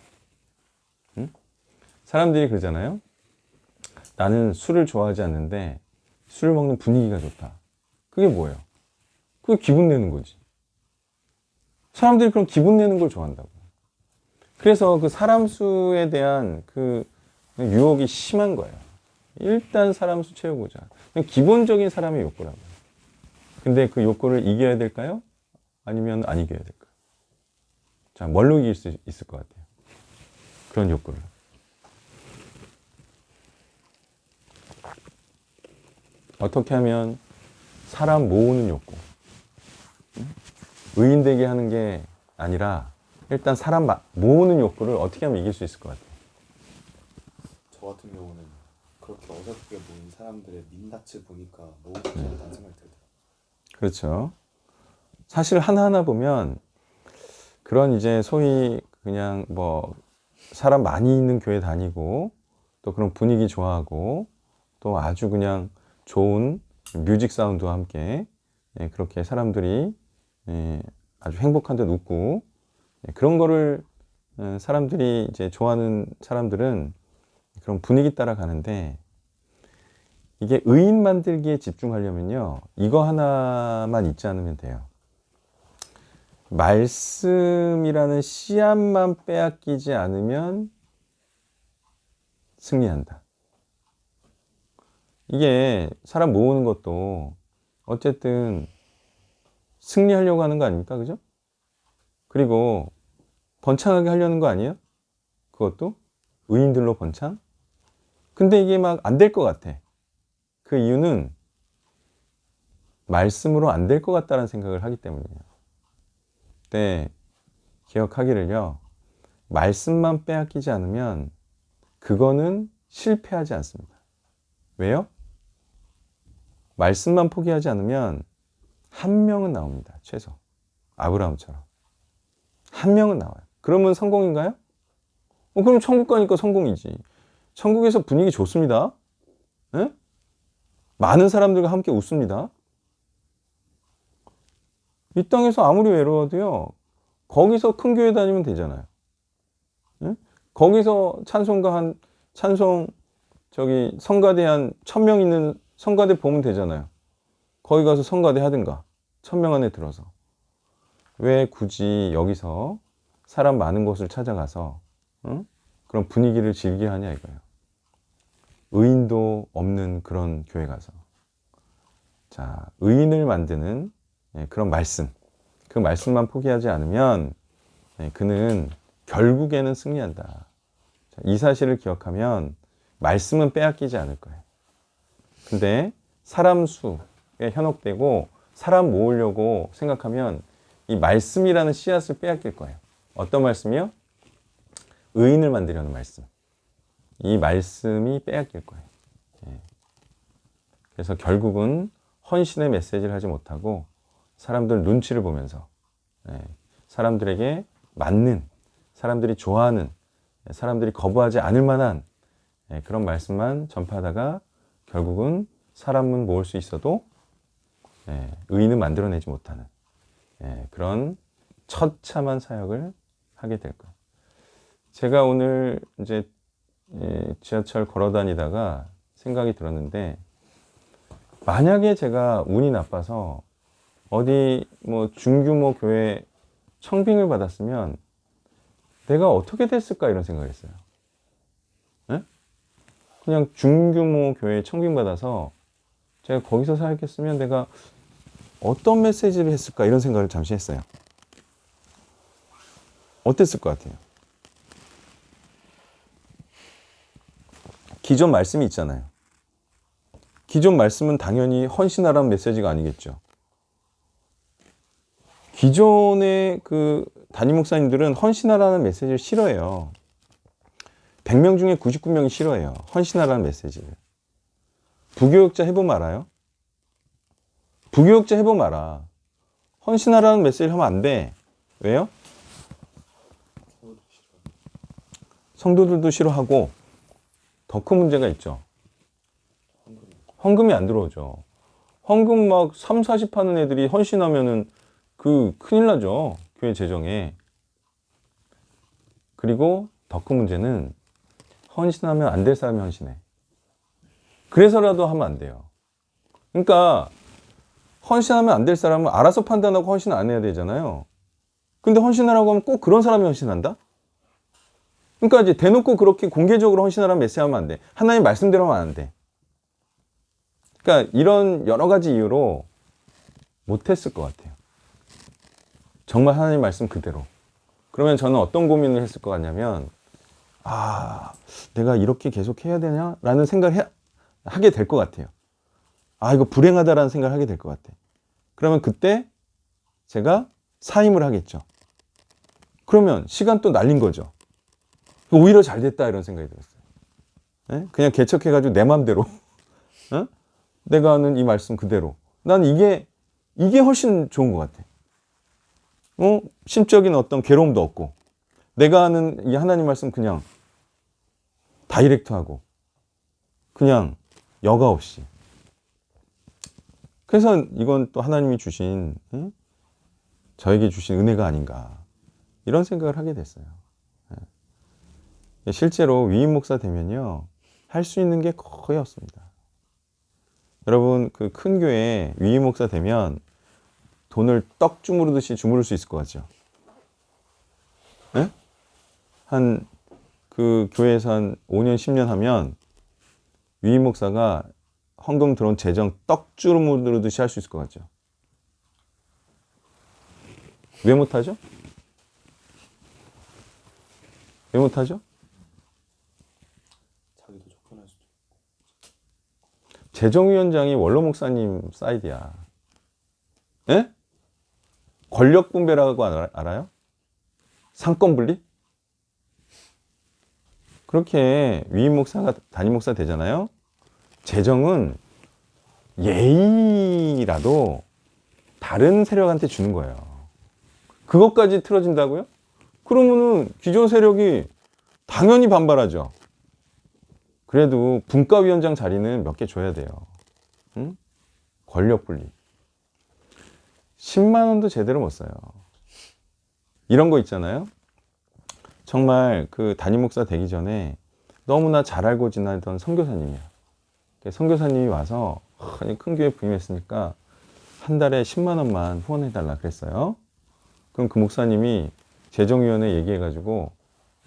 사람들이 그러잖아요. 나는 술을 좋아하지 않는데 술을 먹는 분위기가 좋다. 그게 뭐예요? 그게 기분 내는 거지. 사람들이 그런 기분 내는 걸 좋아한다고. 그래서 그 사람 수에 대한 그 유혹이 심한 거예요. 일단 사람 수 채우고자. 기본적인 사람의 욕구라고요. 근데 그 욕구를 이겨야 될까요? 아니면 안 이겨야 될까요? 자, 뭘로 이길 수 있을 것 같아요? 그런 욕구를. 어떻게 하면 사람 모으는 욕구, 의인되게 하는 게 아니라 일단 사람 모으는 욕구를 어떻게 하면 이길 수 있을 것 같아요? 저 같은 경우는 그렇게 어설프게 모인 사람들의 민낯을 보니까 모으고 싶지 않다는 생각이 들더라고요. 그렇죠. 사실 하나하나 보면 그런 이제 소위 그냥 뭐 사람 많이 있는 교회 다니고 또 그런 분위기 좋아하고 또 아주 그냥 좋은 뮤직 사운드와 함께 그렇게 사람들이 아주 행복한 듯 웃고 그런 거를 사람들이 이제 좋아하는 사람들은 그런 분위기 따라 가는데, 이게 의인 만들기에 집중하려면요 이거 하나만 잊지 않으면 돼요. 말씀이라는 씨앗만 빼앗기지 않으면 승리한다. 이게 사람 모으는 것도 어쨌든 승리하려고 하는 거 아닙니까? 그죠? 그리고 번창하게 하려는 거 아니에요? 그것도 의인들로 번창? 근데 이게 막 안 될 것 같아. 그 이유는 말씀으로 안 될 것 같다는 생각을 하기 때문이에요. 그때 기억하기를요, 말씀만 빼앗기지 않으면 그거는 실패하지 않습니다. 왜요? 말씀만 포기하지 않으면 한 명은 나옵니다. 최소 아브라함처럼 한 명은 나와요. 그러면 성공인가요? 그럼 천국 가니까 성공이지. 천국에서 분위기 좋습니다. 에? 많은 사람들과 함께 웃습니다. 이 땅에서 아무리 외로워도요 거기서 큰 교회 다니면 되잖아요. 에? 거기서 찬송 저기 성가대 한 1000명 있는 성가대 보면 되잖아요. 거기 가서 성가대 하든가 1000명 안에 들어서. 왜 굳이 여기서 사람 많은 곳을 찾아가서 그런 분위기를 즐기게 하냐 이거예요. 의인도 없는 그런 교회 가서. 자, 의인을 만드는 그런 말씀, 그 말씀만 포기하지 않으면 그는 결국에는 승리한다. 자, 이 사실을 기억하면 말씀은 빼앗기지 않을 거예요. 근데 사람 수에 현혹되고 사람 모으려고 생각하면 이 말씀이라는 씨앗을 빼앗길 거예요. 어떤 말씀이요? 의인을 만들려는 말씀. 이 말씀이 빼앗길 거예요. 그래서 결국은 헌신의 메시지를 하지 못하고 사람들 눈치를 보면서 사람들에게 맞는, 사람들이 좋아하는, 사람들이 거부하지 않을 만한 그런 말씀만 전파하다가 결국은 사람은 모을 수 있어도 의인은 만들어내지 못하는 그런 처참한 사역을 하게 될 거예요. 제가 오늘 이제 지하철 걸어 다니다가 생각이 들었는데, 만약에 제가 운이 나빠서 어디 뭐 중규모 교회 청빙을 받았으면 내가 어떻게 됐을까 이런 생각을 했어요. 네? 그냥 중규모 교회에 청빙 받아서 제가 거기서 살겠으면 내가 어떤 메시지를 했을까 이런 생각을 잠시 했어요. 어땠을 것 같아요? 기존 말씀이 있잖아요. 기존 말씀은 당연히 헌신하라는 메시지가 아니겠죠. 기존의 그 담임 목사님들은 헌신하라는 메시지를 싫어해요. 100명 중에 99명이 싫어해요. 헌신하라는 메시지를. 부교육자 해보면 알아요? 부교육자 해보면 알아. 헌신하라는 메시지를 하면 안 돼. 왜요? 성도들도 싫어하고 더 큰 문제가 있죠. 헌금이 안 들어오죠. 헌금 막 3, 40 하는 애들이 헌신하면은 큰일 나죠. 교회 재정에. 그리고 더 큰 문제는 헌신하면 안 될 사람이 헌신해. 그래서라도 하면 안 돼요. 그러니까 헌신하면 안 될 사람은 알아서 판단하고 헌신 안 해야 되잖아요. 근데 헌신하라고 하면 꼭 그런 사람이 헌신한다? 그러니까 이제 대놓고 그렇게 공개적으로 헌신하라는 메시지 하면 안 돼. 하나님 말씀대로 하면 안 돼. 그러니까 이런 여러 가지 이유로 못했을 것 같아요. 정말 하나님 말씀 그대로. 그러면 저는 어떤 고민을 했을 것 같냐면, 내가 이렇게 계속 해야 되냐? 라는 생각을 하게 될 것 같아요. 이거 불행하다라는 생각을 하게 될 것 같아. 그러면 그때 제가 사임을 하겠죠. 그러면 시간 또 날린 거죠. 오히려 잘 됐다 이런 생각이 들었어요. 네? 그냥 개척해가지고 내 맘대로 내가 하는 이 말씀 그대로. 난 이게 훨씬 좋은 것 같아. 심적인 어떤 괴로움도 없고, 내가 하는 이 하나님 말씀 그냥 다이렉트하고 그냥 여과 없이. 그래서 이건 또 하나님이 주신 저에게 주신 은혜가 아닌가 이런 생각을 하게 됐어요. 실제로 위임 목사 되면요, 할 수 있는 게 거의 없습니다. 여러분, 그 큰 교회 위임 목사 되면 돈을 떡 주무르듯이 주무를 수 있을 것 같죠? 네? 그 교회에서 한 5년, 10년 하면 위임 목사가 헌금 들어온 재정 떡 주무르듯이 할 수 있을 것 같죠? 왜 못하죠? 왜 못하죠? 자기도 접근할 수도 있고. 재정위원장이 원로 목사님 사이드야. 예? 권력 분배라고 알아요? 상권 분리? 그렇게 위임 목사가 담임 목사 되잖아요. 재정은 예의라도 다른 세력한테 주는 거예요. 그것까지 틀어진다고요? 그러면은 기존 세력이 당연히 반발하죠. 그래도 분과위원장 자리는 몇 개 줘야 돼요. 응? 권력 분리. 10만 원도 제대로 못 써요. 이런 거 있잖아요. 정말 그 담임 목사 되기 전에 너무나 잘 알고 지내던 선교사님이야. 선교사님이 와서 큰 교회 부임했으니까 한 달에 10만 원만 후원해달라 그랬어요. 그럼 그 목사님이 재정위원회 얘기해가지고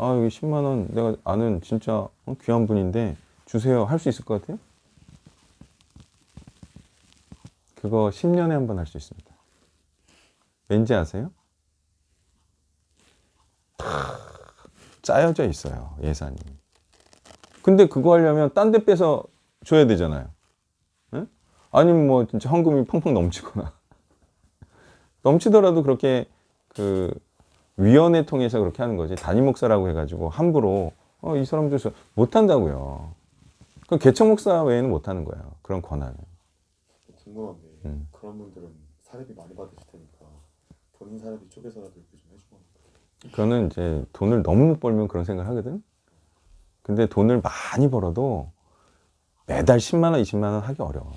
여기 10만 원 내가 아는 진짜 귀한 분인데 주세요. 할 수 있을 것 같아요? 그거 10년에 한 번 할 수 있습니다. 왠지 아세요? 다 짜여져 있어요, 예산이. 근데 그거 하려면 딴 데 빼서 줘야 되잖아요. 네? 아니면 뭐 진짜 헌금이 펑펑 넘치거나 넘치더라도 그렇게 그 위원회 통해서 그렇게 하는 거지. 담임 목사라고 해가지고 함부로 이 사람들 못 한다고요. 그 개척 목사 외에는 못 하는 거예요. 그런 권한은. 궁금한 게 그런 분들은 사례비 많이 받으실 테니까 본인 사례비 쪽에서라도 이렇게 좀 해주고 합니다. 그거는 이제 돈을 너무 못 벌면 그런 생각을 하거든. 근데 돈을 많이 벌어도 매달 10만 원, 20만 원 하기 어려워.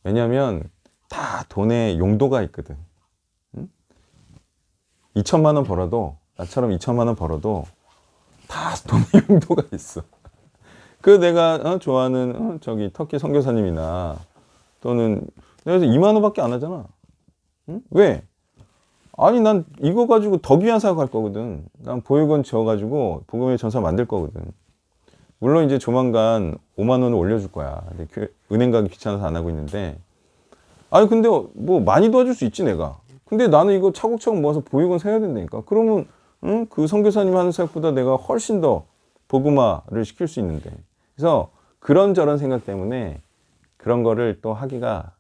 왜냐하면 다 돈의 용도가 있거든. 2천만 원 벌어도, 나처럼 2천만 원 벌어도 다 돈의 용도가 있어. 그 내가 좋아하는 저기 터키 선교사님이나 또는 내가 2만 원밖에 안 하잖아. 응? 왜? 아니 난 이거 가지고 더 귀한 사역 할 거거든. 난 보육원 지어가지고 복음의 전사 만들 거거든. 물론 이제 조만간 5만 원을 올려줄 거야. 근데 은행 가기 귀찮아서 안 하고 있는데. 아니 근데 뭐 많이 도와줄 수 있지 내가. 근데 나는 이거 차곡차곡 모아서 보육원 세워야 된다니까. 그러면 그 선교사님 하는 사역보다 내가 훨씬 더 복음화를 시킬 수 있는데. 그래서 그런저런 생각 때문에 그런 거를 또 하기가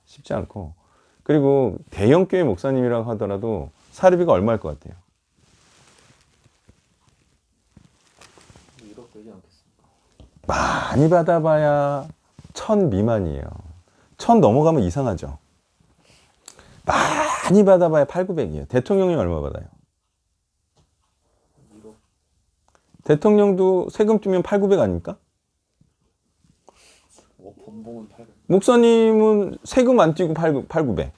쉽지 않고. 그리고 대형 교회 목사님이라고 하더라도 사례비가 얼마일 것 같아요? 1억 되지 않겠습니까? 많이 받아봐야 1000 미만이에요. 1000 넘어가면 이상하죠. 많이 받아봐야 8,900이에요. 대통령이 얼마 받아요? 1억. 대통령도 세금 뛰면 8,900 아닙니까? 번봉은 800. 목사님은 세금 안 띄고 8,900.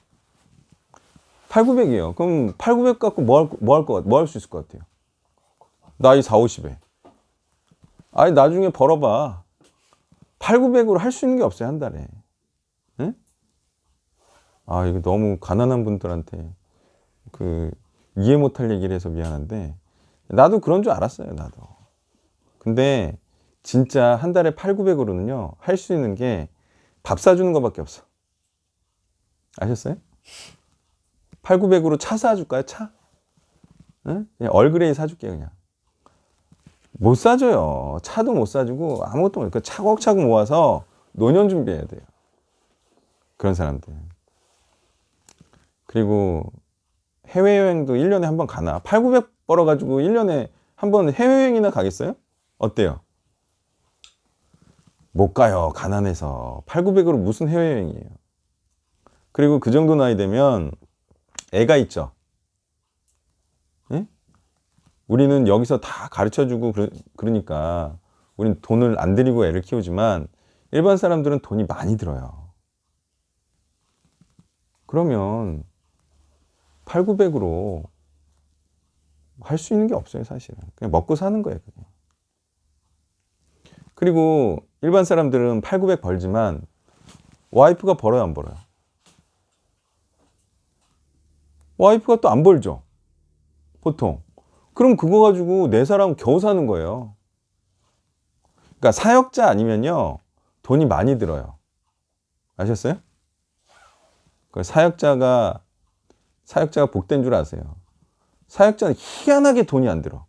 8,900이에요. 그럼 8,900 갖고 뭐 할 수 있을 것 같아요? 나이 40, 50에. 아니, 나중에 벌어봐. 8,900으로 할 수 있는 게 없어요, 한 달에. 응? 아, 이거 너무 가난한 분들한테 이해 못할 얘기를 해서 미안한데, 나도 그런 줄 알았어요, 나도. 근데 진짜 한 달에 8,900으로는요, 할 수 있는 게 밥 사주는 것밖에 없어. 아셨어요? 8,900으로 차 사줄까요? 차? 응? 그냥 얼그레이 사줄게요, 그냥. 못 사줘요. 차도 못 사주고 아무것도 못. 차곡차곡 모아서 노년 준비해야 돼요. 그런 사람들. 그리고 해외여행도 1년에 한 번 가나? 8,900 벌어가지고 1년에 한 번 해외여행이나 가겠어요? 어때요? 못 가요. 가난해서. 8,900으로 무슨 해외여행이에요. 그리고 그 정도 나이 되면 애가 있죠. 예? 우리는 여기서 다 가르쳐주고 그러니까 우리는 돈을 안 들이고 애를 키우지만 일반 사람들은 돈이 많이 들어요. 그러면 8,900으로 할 수 있는 게 없어요, 사실은. 그냥 먹고 사는 거예요, 그냥. 그리고 일반 사람들은 8,900 벌지만 와이프가 벌어요, 안 벌어요? 와이프가 또 안 벌죠, 보통. 그럼 그거 가지고 네 사람 겨우 사는 거예요. 그러니까 사역자 아니면요, 돈이 많이 들어요. 아셨어요? 사역자가 복된 줄 아세요? 사역자는 희한하게 돈이 안 들어.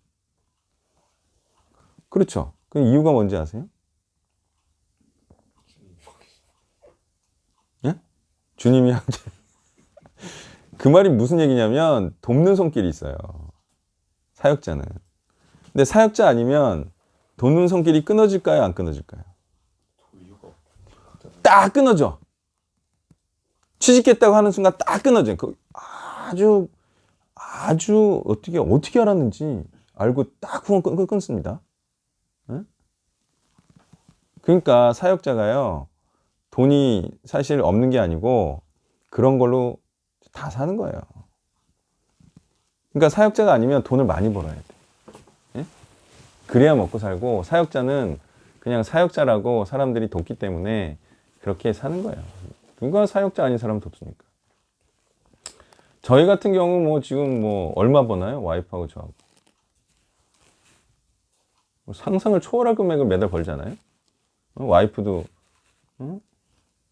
그렇죠? 그 이유가 뭔지 아세요? 예? 주님이 형제. 그 말이 무슨 얘기냐면 돕는 손길이 있어요, 사역자는. 근데 사역자 아니면 돕는 손길이 끊어질까요, 안 끊어질까요? 딱 끊어져. 취직했다고 하는 순간 딱 끊어져. 아주 어떻게 알았는지 알고 딱 끊습니다. 네? 그러니까 사역자가요, 돈이 사실 없는 게 아니고 그런 걸로 다 사는 거예요. 그러니까 사역자가 아니면 돈을 많이 벌어야 돼. 네? 그래야 먹고 살고, 사역자는 그냥 사역자라고 사람들이 돕기 때문에 그렇게 사는 거예요. 누가 사역자 아닌 사람 돕습니까? 저희 같은 경우 뭐 지금 뭐 얼마 버나요? 와이프하고 저하고. 상상을 초월할 금액을 매달 벌잖아요. 와이프도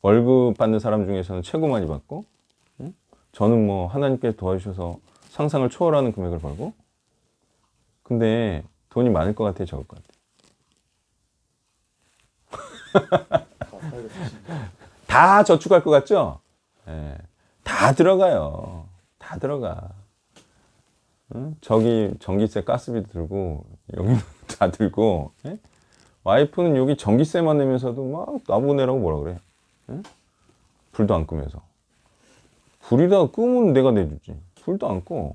월급 받는 사람 중에서는 최고 많이 받고, 저는 뭐 하나님께서 도와주셔서 상상을 초월하는 금액을 벌고. 근데 돈이 많을 것 같아요, 적을 것 같아요? 다 저축할 것 같죠? 네. 다 들어가요. 다 들어가. 저기 전기세 가스비 들고, 여기는 다 들고. 네? 와이프는 여기 전기세만 내면서도 막 나보고 내라고 뭐라 그래. 네? 불도 안 끄면서. 불이다 끄면 내가 내주지. 불도 안 꺼.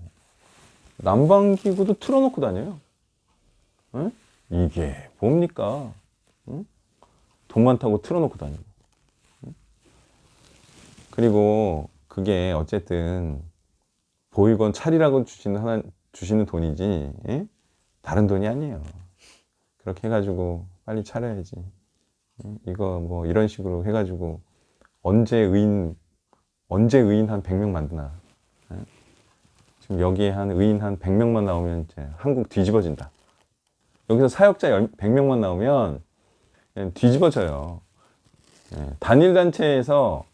난방기구도 틀어놓고 다녀요. 네? 이게 뭡니까? 돈 많다고 틀어놓고 다니고. 그리고 그게 어쨌든 보육원 차리라고 주시는 돈이지, 예? 다른 돈이 아니에요. 그렇게 해가지고 빨리 차려야지. 이거 뭐 이런 식으로 해가지고 언제 의인 한 100명 만드나. 지금 여기에 한 의인 한 100명만 나오면 이제 한국 뒤집어진다. 여기서 사역자 100명만 나오면 그냥 뒤집어져요. 단일 단체에서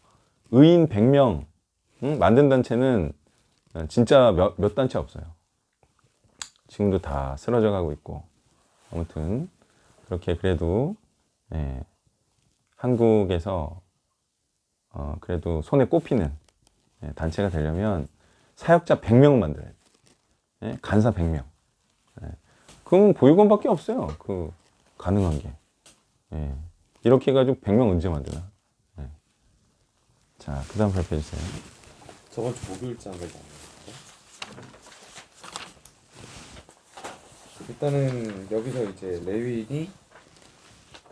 의인 100명 만든 단체는 진짜 몇 단체 없어요. 지금도 다 쓰러져 가고 있고. 아무튼 그렇게 그래도 한국에서 그래도 손에 꼽히는 단체가 되려면 사역자 100명 만들어야 돼. 간사 100명. 그러면 보육원밖에 없어요. 그 가능한 게. 이렇게 해가지고 100명 언제 만드나? 자, 그 다음 발표해 주세요. 저번 주 목요일장을 나왔는데 일단은 여기서 이제 레위인이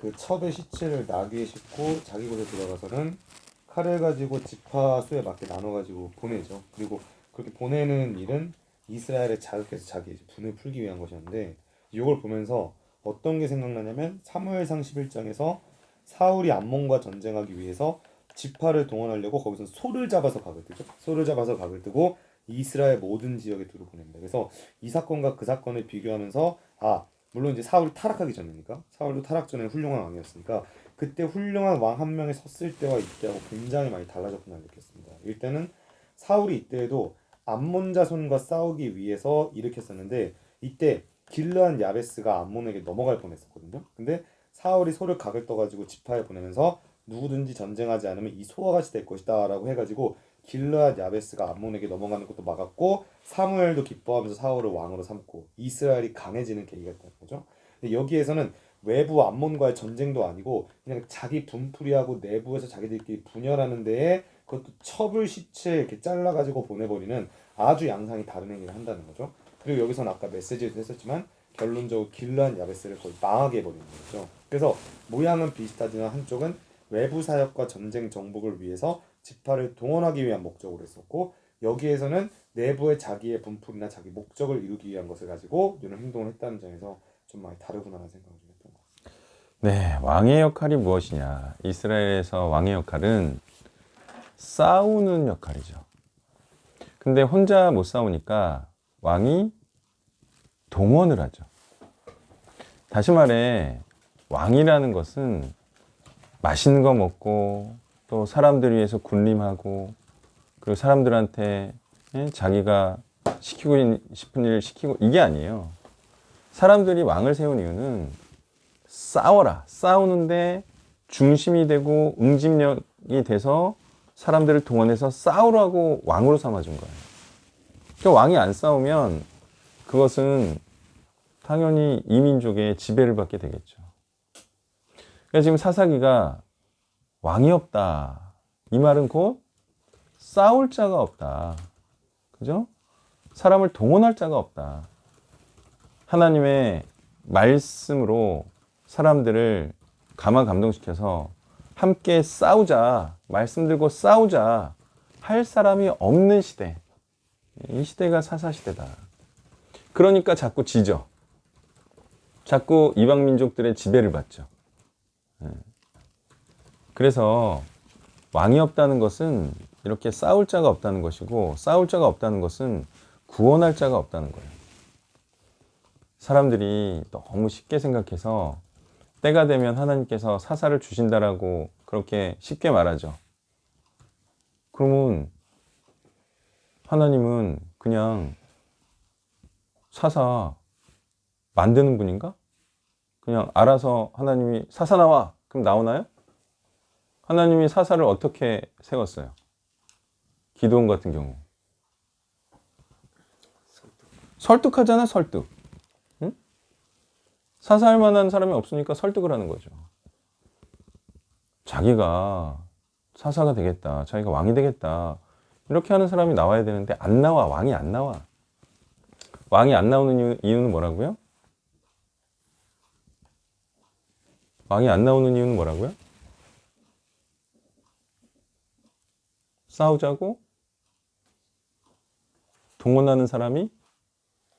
그 첩의 시체를 나귀에 싣고 자기 곳에 들어가서는 칼을 가지고 지파 수에 맞게 나눠가지고 보내죠. 그리고 그렇게 보내는 일은 이스라엘을 자극해서 자기 이제 분을 풀기 위한 것이었는데 이걸 보면서 어떤 게 생각나냐면 사무엘상 11장에서 사울이 암몬과 전쟁하기 위해서 지파를 동원하려고 거기서 소를 잡아서 각을 뜨죠. 소를 잡아서 각을 뜨고 이스라엘 모든 지역에 두루 보냅니다. 그래서 이 사건과 그 사건을 비교하면서 물론 이제 사울이 타락하기 전이니까 사울도 타락 전에 훌륭한 왕이었으니까 그때 훌륭한 왕 한 명이 섰을 때와 이때하고 굉장히 많이 달라졌구나 느꼈습니다. 일단은 사울이 이때에도 암몬 자손과 싸우기 위해서 일으켰었는데 이때 길르한 야베스가 암몬에게 넘어갈 뻔했었거든요. 근데 사울이 소를 각을 떠가지고 지파에 보내면서 누구든지 전쟁하지 않으면 이 소와 같이 될 것이다 라고 해가지고 길르한 야베스가 암몬에게 넘어가는 것도 막았고 사무엘도 기뻐하면서 사울을 왕으로 삼고 이스라엘이 강해지는 계기가 됐다는 거죠. 근데 여기에서는 외부 암몬과의 전쟁도 아니고 그냥 자기 분풀이하고 내부에서 자기들끼리 분열하는 데에 그것도 첩을 시체 이렇게 잘라가지고 보내버리는 아주 양상이 다른 행위를 한다는 거죠. 그리고 여기서는 아까 메시지에도 했었지만 결론적으로 길르한 야베스를 거의 망하게 해버리는 거죠. 그래서 모양은 비슷하지만 한쪽은 외부 사역과 전쟁 정복을 위해서 지파를 동원하기 위한 목적으로 했었고 여기에서는 내부의 자기의 분풀이나 자기 목적을 이루기 위한 것을 가지고 이런 행동을 했다는 점에서 좀 많이 다르구나라는 생각을 좀 했던 것 같습니다. 네, 왕의 역할이 무엇이냐? 이스라엘에서 왕의 역할은 싸우는 역할이죠. 근데 혼자 못 싸우니까 왕이 동원을 하죠. 다시 말해 왕이라는 것은 맛있는 거 먹고 또 사람들 위해서 군림하고 그리고 사람들한테 자기가 시키고 싶은 일을 시키고 이게 아니에요. 사람들이 왕을 세운 이유는 싸워라. 싸우는데 중심이 되고 응집력이 돼서 사람들을 동원해서 싸우라고 왕으로 삼아준 거예요. 그러니까 왕이 안 싸우면 그것은 당연히 이민족의 지배를 받게 되겠죠. 그러니까 지금 사사기가 왕이 없다. 이 말은 곧 싸울 자가 없다. 그죠? 사람을 동원할 자가 없다. 하나님의 말씀으로 사람들을 감화감동시켜서 함께 싸우자, 말씀 들고 싸우자 할 사람이 없는 시대. 이 시대가 사사시대다. 그러니까 자꾸 지죠. 자꾸 이방민족들의 지배를 받죠. 그래서 왕이 없다는 것은 이렇게 싸울 자가 없다는 것이고 싸울 자가 없다는 것은 구원할 자가 없다는 거예요. 사람들이 너무 쉽게 생각해서 때가 되면 하나님께서 사사를 주신다라고 그렇게 쉽게 말하죠. 그러면 하나님은 그냥 사사 만드는 분인가? 그냥 알아서 하나님이 사사 나와! 그럼 나오나요? 하나님이 사사를 어떻게 세웠어요? 기드온 같은 경우 설득하잖아. 설득. 응? 사사할 만한 사람이 없으니까 설득을 하는 거죠. 자기가 사사가 되겠다, 자기가 왕이 되겠다 이렇게 하는 사람이 나와야 되는데 안 나와. 왕이 안 나와. 왕이 안 나오는 이유는 뭐라고요? 왕이 안 나오는 이유는 뭐라고요? 싸우자고 동원하는 사람이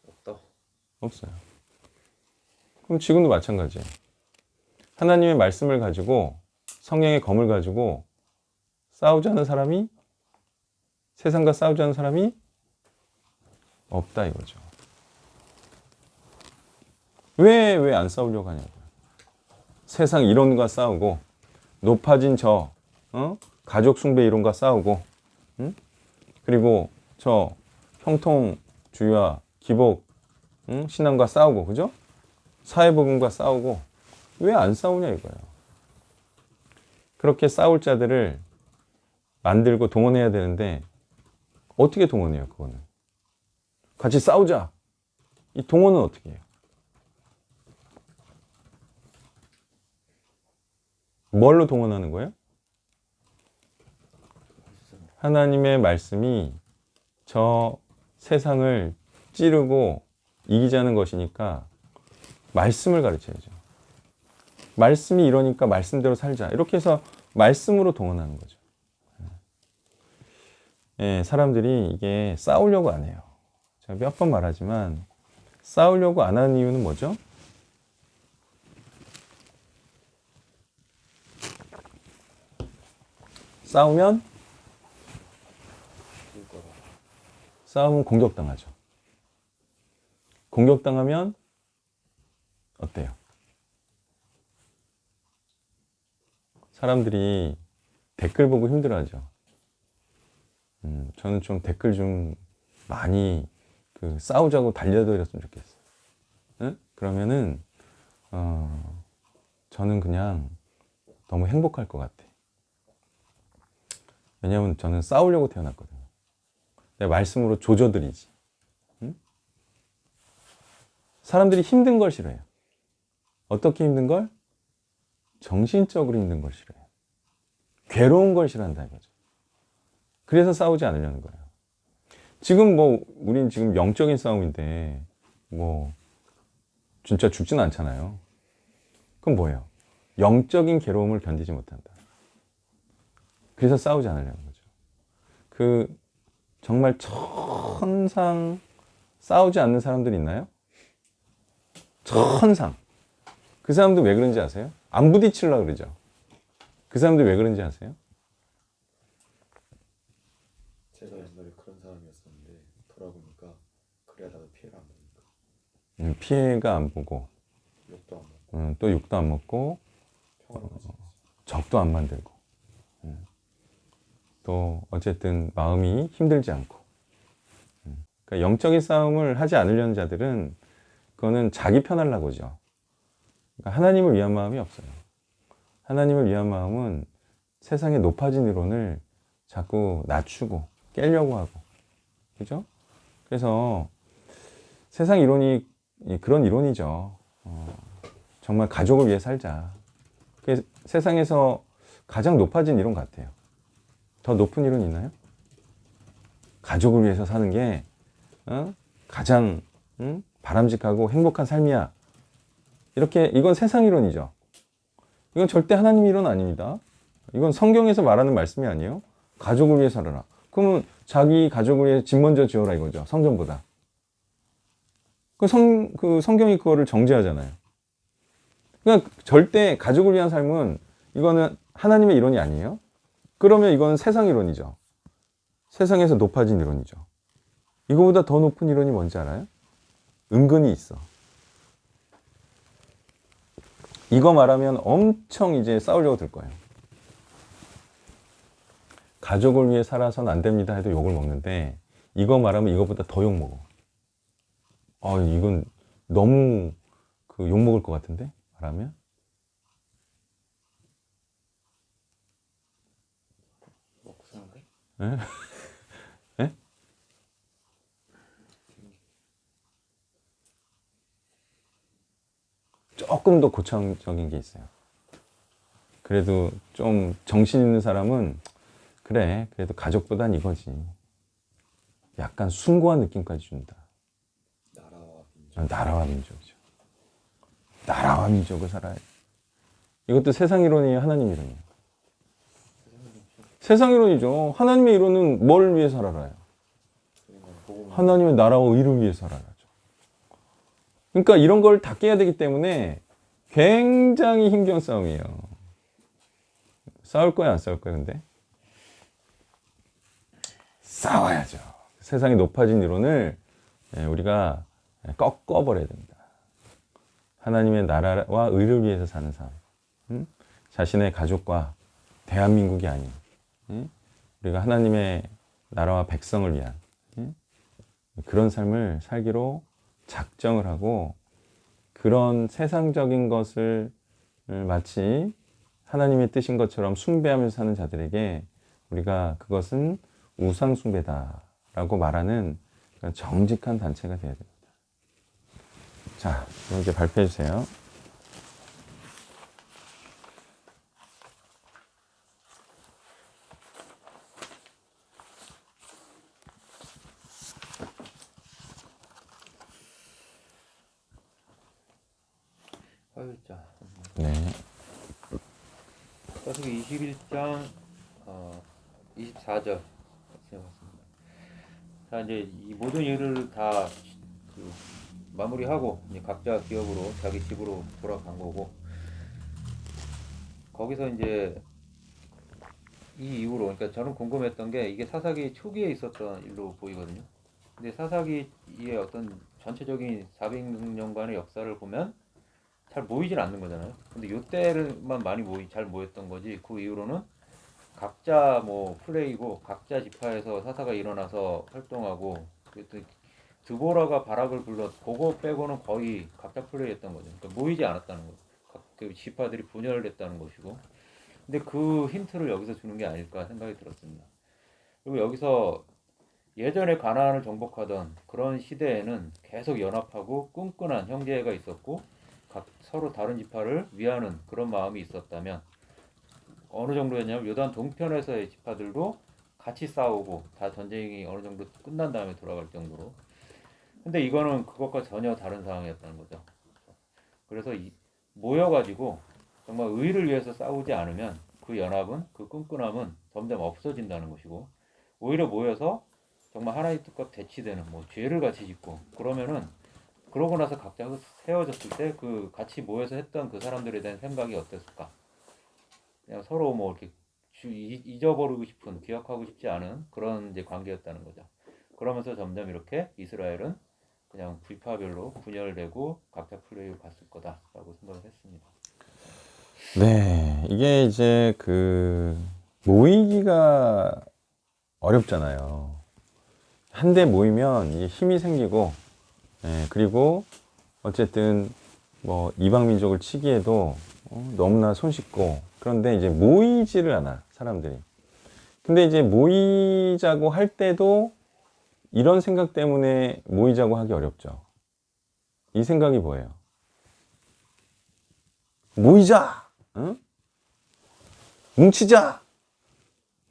없다. 없어요. 그럼 지금도 마찬가지예요. 하나님의 말씀을 가지고 성령의 검을 가지고 싸우자는 사람이 세상과 싸우자는 사람이 없다 이거죠. 왜 안 싸우려고 하냐고요. 세상 이론과 싸우고 높아진 가족 숭배 이론과 싸우고 그리고 저 형통주의와 기복 신앙과 싸우고 그죠? 사회복음과 싸우고 왜 안 싸우냐 이거예요. 그렇게 싸울 자들을 만들고 동원해야 되는데 어떻게 동원해요 그거는? 같이 싸우자. 이 동원은 어떻게 해요? 뭘로 동원하는 거예요? 하나님의 말씀이 저 세상을 찌르고 이기자는 것이니까 말씀을 가르쳐야죠. 말씀이 이러니까 말씀대로 살자. 이렇게 해서 말씀으로 동원하는 거죠. 예, 사람들이 이게 싸우려고 안 해요. 제가 몇 번 말하지만 싸우려고 안 하는 이유는 뭐죠? 싸우면 공격당하죠. 공격당하면 어때요? 사람들이 댓글 보고 힘들어하죠. 저는 좀 댓글 좀 많이 싸우자고 달려들었으면 좋겠어요. 네? 그러면은 저는 그냥 너무 행복할 것 같아. 왜냐하면 저는 싸우려고 태어났거든요. 내 말씀으로 조져드리지. 사람들이 힘든 걸 싫어해요. 어떻게 힘든 걸? 정신적으로 힘든 걸 싫어해요. 괴로운 걸 싫어한다 이거죠. 그래서 싸우지 않으려는 거예요. 지금 우린 지금 영적인 싸움인데 진짜 죽지는 않잖아요. 그럼 뭐예요? 영적인 괴로움을 견디지 못한다. 그래서 싸우지 않으려는 거죠. 정말 천상 싸우지 않는 사람들 있나요? 천상. 그 사람들 왜 그런지 아세요? 안 부딪히려고 그러죠. 그 사람들 왜 그런지 아세요? 제가 옛날에 그런 사람이었었는데 돌아보니까 그래야다가 피해가 안 보니까 피해가 안 보고 욕도 안 먹고 또 욕도 안 먹고 적도 안 만들고 또 어쨌든 마음이 힘들지 않고 그러니까 영적인 싸움을 하지 않으려는 자들은 그거는 자기 편하려고 하죠. 그러니까 하나님을 위한 마음이 없어요. 하나님을 위한 마음은 세상의 높아진 이론을 자꾸 낮추고 깨려고 하고 그죠? 그래서 세상 이론이 그런 이론이죠. 정말 가족을 위해 살자. 그게 세상에서 가장 높아진 이론 같아요. 더 높은 이론 있나요? 가족을 위해서 사는 게 가장 바람직하고 행복한 삶이야. 이건 세상 이론이죠. 이건 절대 하나님 이론 아닙니다. 이건 성경에서 말하는 말씀이 아니에요. 가족을 위해 살아라. 그러면 자기 가족을 위해 집 먼저 지어라 이거죠. 성전보다. 성경이 그거를 정죄하잖아요. 그러니까 절대 가족을 위한 삶은 이거는 하나님의 이론이 아니에요. 그러면 이건 세상 이론이죠. 세상에서 높아진 이론이죠. 이거보다 더 높은 이론이 뭔지 알아요? 은근히 있어. 이거 말하면 엄청 이제 싸우려고 들 거예요. 가족을 위해 살아서는 안 됩니다 해도 욕을 먹는데 이거 말하면 이거보다 더 욕 먹어. 이건 너무 욕 먹을 것 같은데 말하면. 먹고 사는데? 네? 네? 조금 더 고차원적인 게 있어요. 그래도 좀 정신 있는 사람은 그래 그래도 가족보단 이거지. 약간 숭고한 느낌까지 준다. 나라와 민족이죠. 나라와 민족을 살아야 돼. 이것도 세상 이론이에요, 하나님 이론이에요? 세상 이론이죠. 하나님의 이론은 뭘 위해 살아라요? 하나님의 나라와 의를 위해 살아야죠. 그러니까 이런 걸 다 깨야 되기 때문에 굉장히 힘겨운 싸움이에요. 싸울 거야, 안 싸울 거야, 근데? 싸워야죠. 세상이 높아진 이론을 우리가 꺾어버려야 됩니다. 하나님의 나라와 의를 위해서 사는 삶. 자신의 가족과 대한민국이 아닌 우리가 하나님의 나라와 백성을 위한 그런 삶을 살기로 작정을 하고, 그런 세상적인 것을 마치 하나님의 뜻인 것처럼 숭배하면서 사는 자들에게 우리가 그것은 우상숭배다라고 말하는 그런 정직한 단체가 되어야 됩니다. 자, 그럼 이제 발표해 주세요. 화요일자. 네. 사사기 21장 24절 생각했습니다. 자, 이제 이 모든 일을 다 마무리하고 이제 각자 기업으로 자기 집으로 돌아간 거고, 거기서 이제 이 이후로, 그러니까 저는 궁금했던 게 이게 사사기 초기에 있었던 일로 보이거든요. 근데 사사기의 어떤 전체적인 400년간의 역사를 보면 잘 모이질 않는 거잖아요. 근데 요때만 많이 잘 모였던 거지, 그 이후로는 각자 뭐 플레이고 각자 지파에서 사사가 일어나서 활동하고, 드보라가 바락을 불러 그거 빼고는 거의 각자 플레이했던 거죠. 그러니까 모이지 않았다는 거죠. 그 지파들이 분열됐다는 것이고. 근데 그 힌트를 여기서 주는 게 아닐까 생각이 들었습니다. 그리고 여기서 예전에 가나안을 정복하던 그런 시대에는 계속 연합하고 끈끈한 형제가 있었고, 서로 다른 지파를 위하는 그런 마음이 있었다면, 어느 정도였냐면 요단 동편에서의 지파들도 같이 싸우고 다 전쟁이 어느 정도 끝난 다음에 돌아갈 정도로. 근데 이거는 그것과 전혀 다른 상황이었다는 거죠. 그래서 모여가지고 정말 의를 위해서 싸우지 않으면 그 연합은, 그 끈끈함은 점점 없어진다는 것이고, 오히려 모여서 정말 하나님 뜻과 대치되는, 뭐 죄를 같이 짓고 그러면은, 그러고 나서 각자 세워졌을 때 그 같이 모여서 했던 그 사람들에 대한 생각이 어땠을까? 그냥 서로 뭐 이렇게 잊어버리고 싶은, 기억하고 싶지 않은 그런 이제 관계였다는 거죠. 그러면서 점점 이렇게 이스라엘은 그냥 지파별로 분열되고 각자 플레이로 갔을 거다라고 생각을 했습니다. 네, 이게 이제 모이기가 어렵잖아요. 한데 모이면 이게 힘이 생기고, 그리고 어쨌든 뭐 이방 민족을 치기에도 너무나 손쉽고, 그런데 이제 모이지를 않아, 사람들이. 근데 이제 모이자고 할 때도 이런 생각 때문에 모이자고 하기 어렵죠. 이 생각이 뭐예요? 모이자! 응? 뭉치자!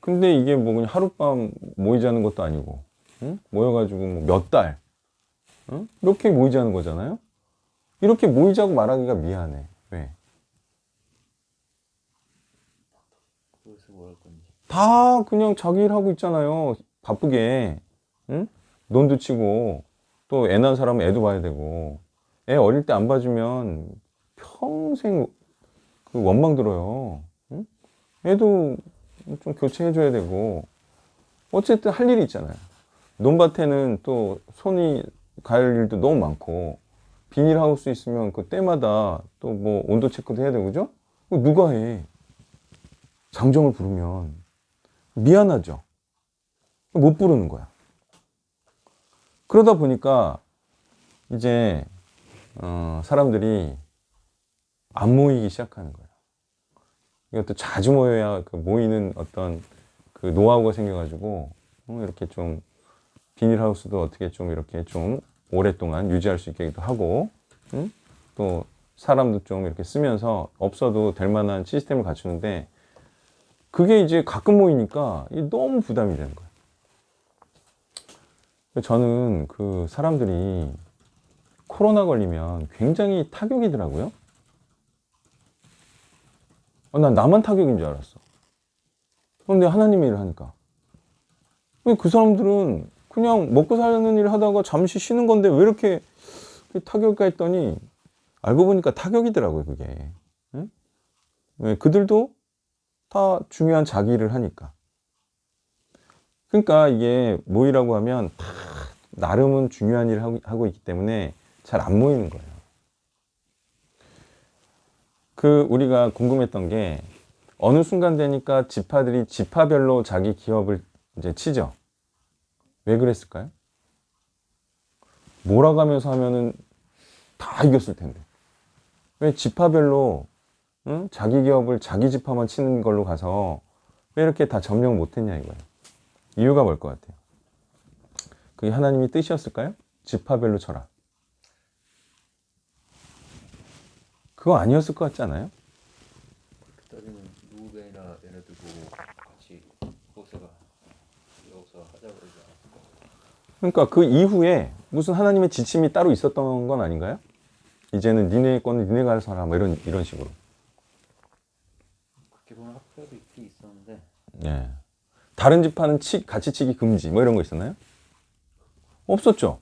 근데 이게 뭐 그냥 하룻밤 모이자는 것도 아니고, 응? 모여가지고 뭐 몇 달, 응? 이렇게 모이자는 거잖아요? 이렇게 모이자고 말하기가 미안해. 왜? 그래서 뭐 할 건지. 다 그냥 자기 일 하고 있잖아요. 바쁘게. 응? 돈도 치고, 또 애 낳은 사람은 애도 봐야 되고, 애 어릴 때 안 봐주면 평생 그 원망 들어요. 응? 애도 좀 교체해줘야 되고, 어쨌든 할 일이 있잖아요. 논밭에는 또 손이 갈 일도 너무 많고, 비닐하우스 있으면 그 때마다 또 뭐 온도 체크도 해야 되고, 그죠? 누가 해? 장정을 부르면 미안하죠. 못 부르는 거야. 그러다 보니까 이제 사람들이 안 모이기 시작하는 거예요. 이것도 자주 모여야 그 모이는 어떤 그 노하우가 생겨가지고 이렇게 좀 비닐하우스도 어떻게 좀 이렇게 좀 오랫동안 유지할 수 있게도 하고, 또 사람도 좀 이렇게 쓰면서 없어도 될 만한 시스템을 갖추는데, 그게 이제 가끔 모이니까 너무 부담이 되는 거예요. 저는 그 사람들이 코로나 걸리면 굉장히 타격이더라고요. 난 나만 타격인 줄 알았어. 그런데 하나님의 일을 하니까. 그 사람들은 그냥 먹고 사는 일을 하다가 잠시 쉬는 건데 왜 이렇게 타격일까 했더니 알고 보니까 타격이더라고요, 그게. 응? 왜? 그들도 다 중요한 자기 일을 하니까. 그러니까 이게 모이라고 하면 다 나름은 중요한 일을 하고 있기 때문에 잘 안 모이는 거예요. 우리가 궁금했던 게 어느 순간 되니까 지파들이 지파별로 자기 기업을 이제 치죠. 왜 그랬을까요? 몰아가면서 하면은 다 이겼을 텐데. 왜 지파별로 응? 자기 기업을 자기 지파만 치는 걸로 가서 왜 이렇게 다 점령 못했냐 이거예요. 이유가 뭘 것 같아요? 그게 하나님이 뜻이었을까요? 지파별로 쳐라. 그거 아니었을 것 같지 않아요? 따지면 루벤이나 얘네들 보고 같이 여호수아가 하자고 그러지 않았을까? 그러니까 그 이후에 무슨 하나님의 지침이 따로 있었던 건 아닌가요? 이제는 니네 거는 니네가 알아서 하라 뭐 이런 식으로. 그렇게 보면 학교도 있긴 있었는데 예. 다른 지파는 같이 치기 금지 뭐 이런 거 있었나요? 없었죠.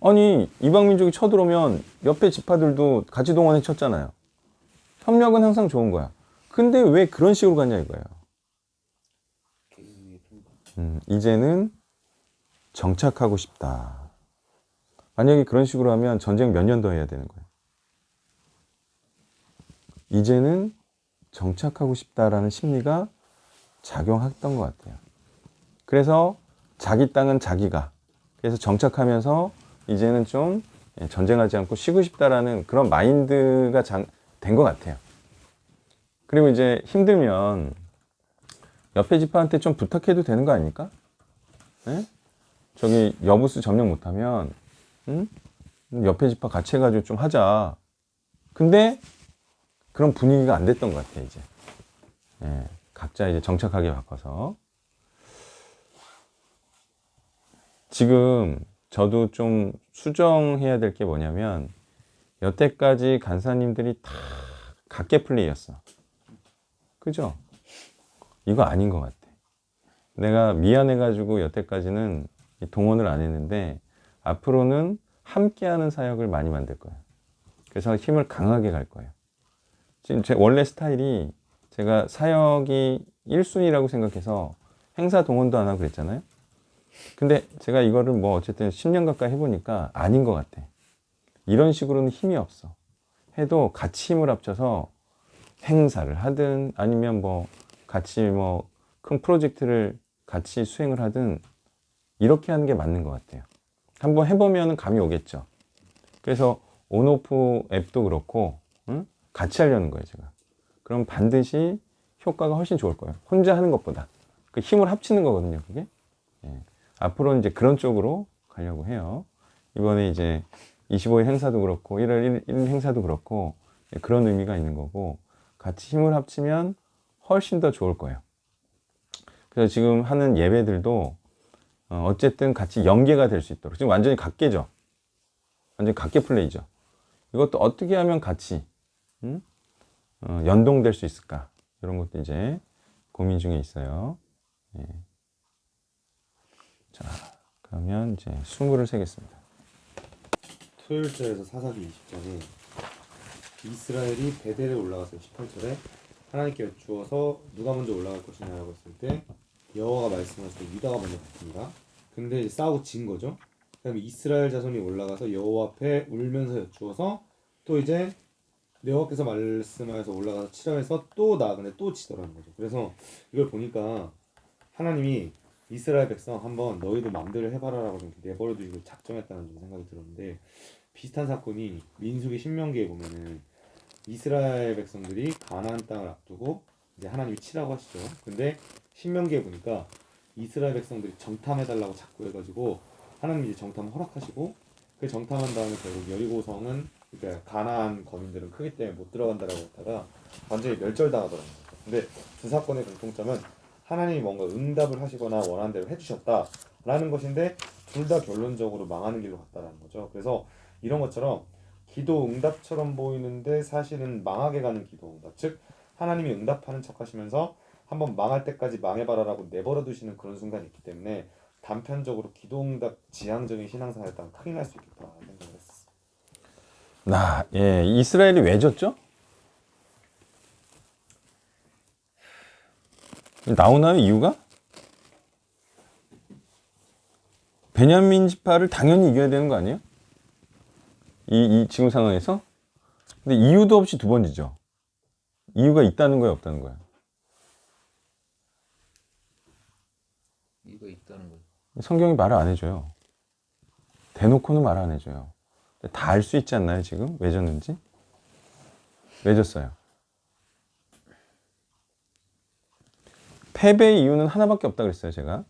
아니 이방 민족이 쳐들어오면 옆에 지파들도 같이 동원해 쳤잖아요. 협력은 항상 좋은 거야. 근데 왜 그런 식으로 갔냐 이거예요. 개인의 좀 이제는 정착하고 싶다. 만약에 그런 식으로 하면 전쟁 몇 년 더 해야 되는 거예요. 이제는 정착하고 싶다라는 심리가 작용했던 것 같아요. 그래서 자기 땅은 자기가, 그래서 정착하면서 이제는 좀 전쟁하지 않고 쉬고 싶다라는 그런 마인드가 된 것 같아요. 그리고 이제 힘들면 옆에 지파한테 좀 부탁해도 되는 거 아닙니까? 네? 저기 여부수 점령 못하면 응? 옆에 지파 같이 해가지고 좀 하자. 근데 그런 분위기가 안 됐던 것 같아요. 이제 각자 이제 정착하게 바빠서 지금 저도 좀 수정해야 될 게 뭐냐면 여태까지 간사님들이 다 각계 플레이였어. 그죠? 이거 아닌 것 같아. 내가 미안해가지고 여태까지는 동원을 안 했는데 앞으로는 함께하는 사역을 많이 만들 거예요. 그래서 힘을 강하게 갈 거예요. 지금 제 원래 스타일이 제가 사역이 1순위라고 생각해서 행사 동원도 안 하고 그랬잖아요. 근데 제가 이거를 뭐 어쨌든 10년 가까이 해보니까 아닌 것 같아. 이런 식으로는 힘이 없어. 해도 같이 힘을 합쳐서 행사를 하든 아니면 뭐 같이 뭐 큰 프로젝트를 같이 수행을 하든 이렇게 하는 게 맞는 것 같아요. 한번 해보면 감이 오겠죠. 그래서 온오프 앱도 그렇고 응? 같이 하려는 거예요, 제가. 그럼 반드시 효과가 훨씬 좋을 거예요. 혼자 하는 것보다. 그 힘을 합치는 거거든요, 그게. 예. 앞으로는 이제 그런 쪽으로 가려고 해요. 이번에 이제 25일 행사도 그렇고 1월 1일 행사도 그렇고 그런 의미가 있는 거고 같이 힘을 합치면 훨씬 더 좋을 거예요. 그래서 지금 하는 예배들도 어쨌든 같이 연계가 될 수 있도록 지금 완전히 각계죠. 완전히 각계 플레이죠. 이것도 어떻게 하면 같이 연동될 수 있을까? 이런 것도 이제 고민 중에 있어요. 예. 자, 그러면 이제 수무를 세겠습니다. 토요일절에서 사사기 20장에 이스라엘이 베델에 올라가서 18절에 하나님께 여쭈어서 누가 먼저 올라갈 것이냐라고 했을 때 여호와가 말씀하시되 유다가 먼저 갔습니다. 근데 이제 싸우고 진 거죠. 그다음에 이스라엘 자손이 올라가서 여호와 앞에 울면서 여쭈어서 또 이제 여호와께서 말씀하셔서 올라가서 치라 해서 또 나가는데 또 지더라는 거죠. 그래서 이걸 보니까 하나님이 이스라엘 백성 한번 너희도 마음대로 해봐라라고 좀 내버려 두시고 작정했다는 좀 생각이 들었는데 비슷한 사건이 민수기 신명기에 보면은 이스라엘 백성들이 가나안 땅을 앞두고 이제 하나님이 치라고 하시죠. 근데 신명기에 보니까 이스라엘 백성들이 정탐해달라고 자꾸 해가지고 하나님이 이제 정탐 허락하시고 그 정탐한 다음에 결국 여리고성은 그러니까 가나안 거민들은 크기 때문에 못 들어간다라고 했다가 완전히 멸절당하더라고요. 근데 두 사건의 공통점은 하나님이 뭔가 응답을 하시거나 원하는 대로 해주셨다라는 것인데 둘 다 결론적으로 망하는 길로 갔다라는 거죠. 그래서 이런 것처럼 기도 응답처럼 보이는데 사실은 망하게 가는 기도 응답, 즉 하나님이 응답하는 척 하시면서 한번 망할 때까지 망해봐라라고 내버려 두시는 그런 순간이 있기 때문에 단편적으로 기도 응답 지향적인 신앙생활에 따라 큰일 날 수 있겠다 생각을 했었어요. 이스라엘이 왜 졌죠? 나오나요, 이유가? 베냐민 지파를 당연히 이겨야 되는 거 아니에요? 이 지금 상황에서? 근데 이유도 없이 두 번 지죠. 이유가 있다는 거예요, 없다는 거예요? 이거 있다는 거. 성경이 말을 안 해줘요. 대놓고는 말 안 해줘요. 다 알 수 있지 않나요, 지금? 왜 졌는지? 왜 졌어요? 패배의 이유는 하나밖에 없다 그랬어요, 제가.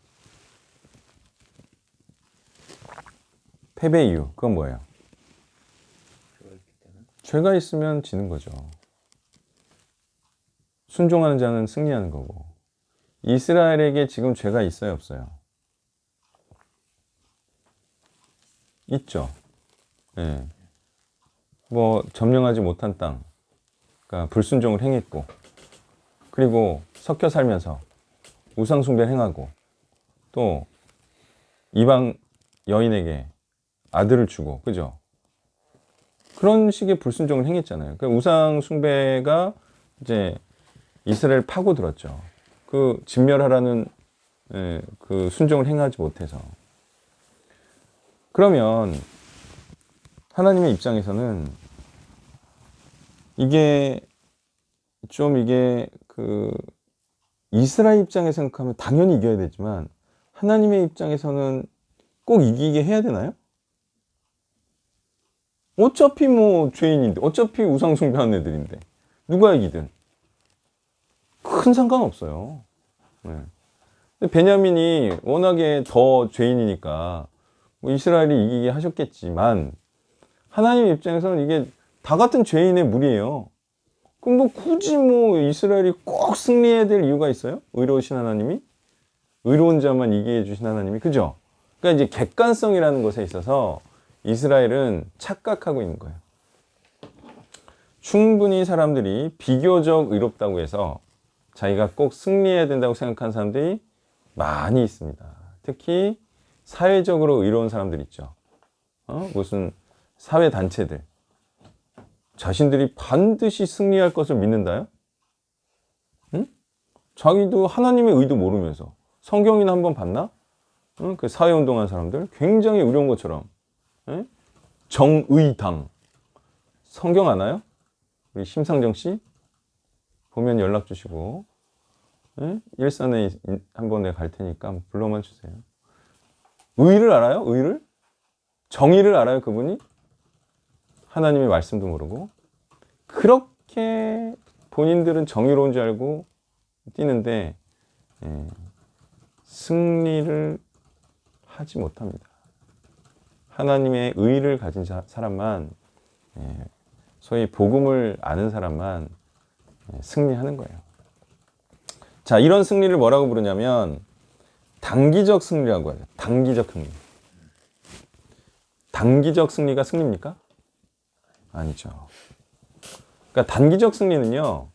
패배의 이유, 그건 뭐예요? 죄가 있으면 지는 거죠. 순종하는 자는 승리하는 거고. 이스라엘에게 지금 죄가 있어요, 없어요? 있죠. 예. 뭐 점령하지 못한 땅, 그러니까 불순종을 행했고, 그리고 섞여 살면서 우상 숭배를 행하고, 또 이방 여인에게 아들을 주고, 그죠? 그런 식의 불순종을 행했잖아요. 그 우상 숭배가 이제 이스라엘 파고들었죠. 그 진멸하라는 그 순종을 행하지 못해서. 그러면 하나님의 입장에서는 이게 그 이스라엘 입장에 생각하면 당연히 이겨야 되지만 하나님의 입장에서는 꼭 이기게 해야 되나요? 어차피 뭐 죄인인데, 어차피 우상 숭배하는 애들인데 누가 이기든 큰 상관없어요. 네. 근데 베냐민이 워낙에 더 죄인이니까 뭐 이스라엘이 이기게 하셨겠지만 하나님 입장에서는 이게 다 같은 죄인의 무리예요. 그럼 뭐 굳이 뭐 이스라엘이 꼭 승리해야 될 이유가 있어요? 의로우신 하나님이? 의로운 자만 이기게 해주신 하나님이, 그죠? 그러니까 이제 객관성이라는 것에 있어서 이스라엘은 착각하고 있는 거예요. 충분히 사람들이 비교적 의롭다고 해서 자기가 꼭 승리해야 된다고 생각하는 사람들이 많이 있습니다. 특히 사회적으로 의로운 사람들 있죠. 무슨 사회단체들. 자신들이 반드시 승리할 것을 믿는다요? 응? 자기도 하나님의 의도 모르면서 성경이나 한번 봤나? 응? 그 사회운동한 사람들 굉장히 의로운 것처럼. 응? 정의당. 성경 아나요? 우리 심상정 씨? 보면 연락 주시고. 응? 일산에 한번 내가 갈 테니까 한번 불러만 주세요. 의를 알아요? 의를? 정의를 알아요, 그분이? 하나님의 말씀도 모르고. 그렇게 본인들은 정의로운 줄 알고 뛰는데 승리를 하지 못합니다. 하나님의 의를 가진 사람만, 소위 복음을 아는 사람만 승리하는 거예요. 자, 이런 승리를 뭐라고 부르냐면 단기적 승리라고 해요. 단기적 승리. 단기적 승리가 승리입니까? 아니죠. 그러니까 단기적 승리는요,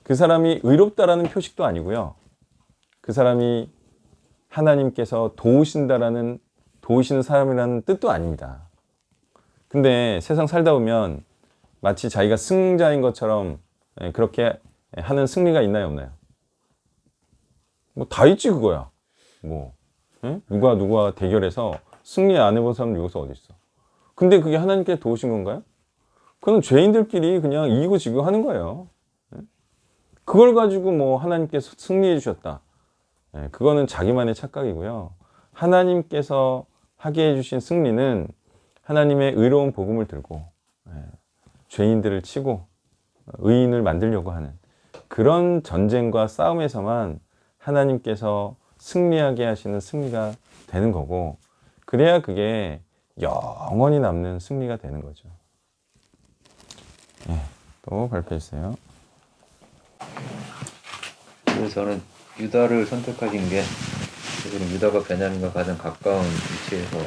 그 사람이 의롭다라는 표식도 아니고요, 그 사람이 하나님께서 도우시는 사람이라는 뜻도 아닙니다. 근데 세상 살다 보면 마치 자기가 승자인 것처럼 그렇게 하는 승리가 있나요, 없나요? 뭐 다 있지, 그거야. 뭐 누가 대결해서 승리 안 해본 사람 여기서 어디 있어? 근데 그게 하나님께 도우신 건가요? 그건 죄인들끼리 그냥 이기고 지고 하는 거예요. 그걸 가지고 뭐 하나님께서 승리해 주셨다. 그거는 자기만의 착각이고요. 하나님께서 하게 해주신 승리는 하나님의 의로운 복음을 들고 죄인들을 치고 의인을 만들려고 하는 그런 전쟁과 싸움에서만 하나님께서 승리하게 하시는 승리가 되는 거고, 그래야 그게 영원히 남는 승리가 되는 거죠. 또 발표해 주세요. 그래서 저는 유다를 선택하신 게 지금 유다가 베냐민과 가장 가까운 위치에서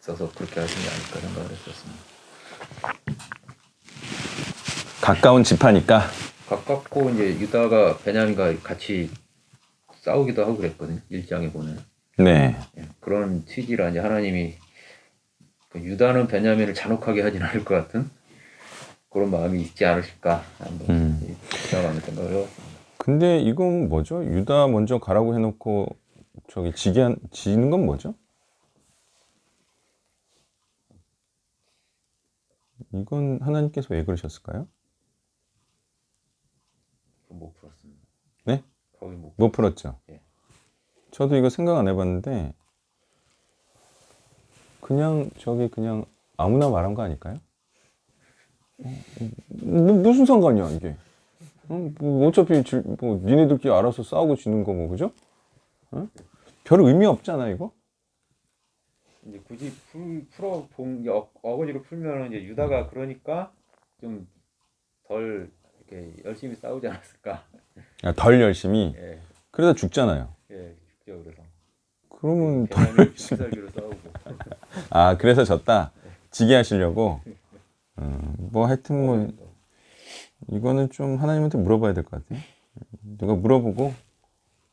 있어서 그렇게 하신 게 아닐까 생각을 했었습니다. 가까운 지파니까. 가깝고 이제 유다가 베냐민과 같이 싸우기도 하고 그랬거든요. 1장에 보면. 네. 그런 취지라 이제 하나님이 그 유다는 베냐민을 잔혹하게 하진 않을 것 같은 그런 마음이 있지 않으실까 한번 생각하는 생각을 해봤습니다. 근데 이건 뭐죠? 유다 먼저 가라고 해놓고 저기 지는 건 뭐죠? 이건 하나님께서 왜 그러셨을까요? 못 풀었습니다. 네? 거의 못 못 풀었죠. 예. 저도 이거 생각 안 해봤는데 그냥 아무나 말한 거 아닐까요? 무슨 상관이야 이게? 뭐 어차피 뭐 니네들끼리 알아서 싸우고 지는 거 뭐 그죠? 별 의미 없잖아 이거. 이제 굳이 풀어본 게 어거지로 풀면은 이제 유다가 그러니까 좀 덜 이렇게 열심히 싸우지 않았을까. 덜 열심히. 예, 그러다 죽잖아요. 예, 죽죠 그래서. 그러면 베냐민 살기로 싸우고. 아 그래서 졌다. 지게 하시려고. 뭐 하여튼 뭐 이거는 좀 하나님한테 물어봐야 될 것 같아요. 누가 물어보고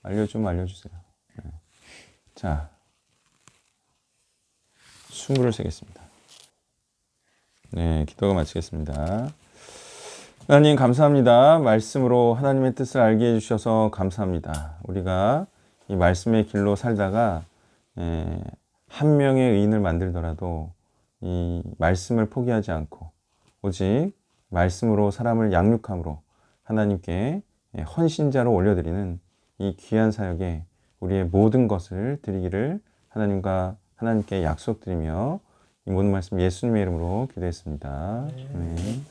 알려주세요. 네. 자, 숨을 세겠습니다. 네, 기도가 마치겠습니다. 하나님 감사합니다. 말씀으로 하나님의 뜻을 알게 해주셔서 감사합니다. 우리가 이 말씀의 길로 살다가 한 명의 의인을 만들더라도 이 말씀을 포기하지 않고 오직 말씀으로 사람을 양육함으로 하나님께 헌신자로 올려드리는 이 귀한 사역에 우리의 모든 것을 드리기를 하나님께 약속드리며 이 모든 말씀 예수님의 이름으로 기도했습니다. 아멘.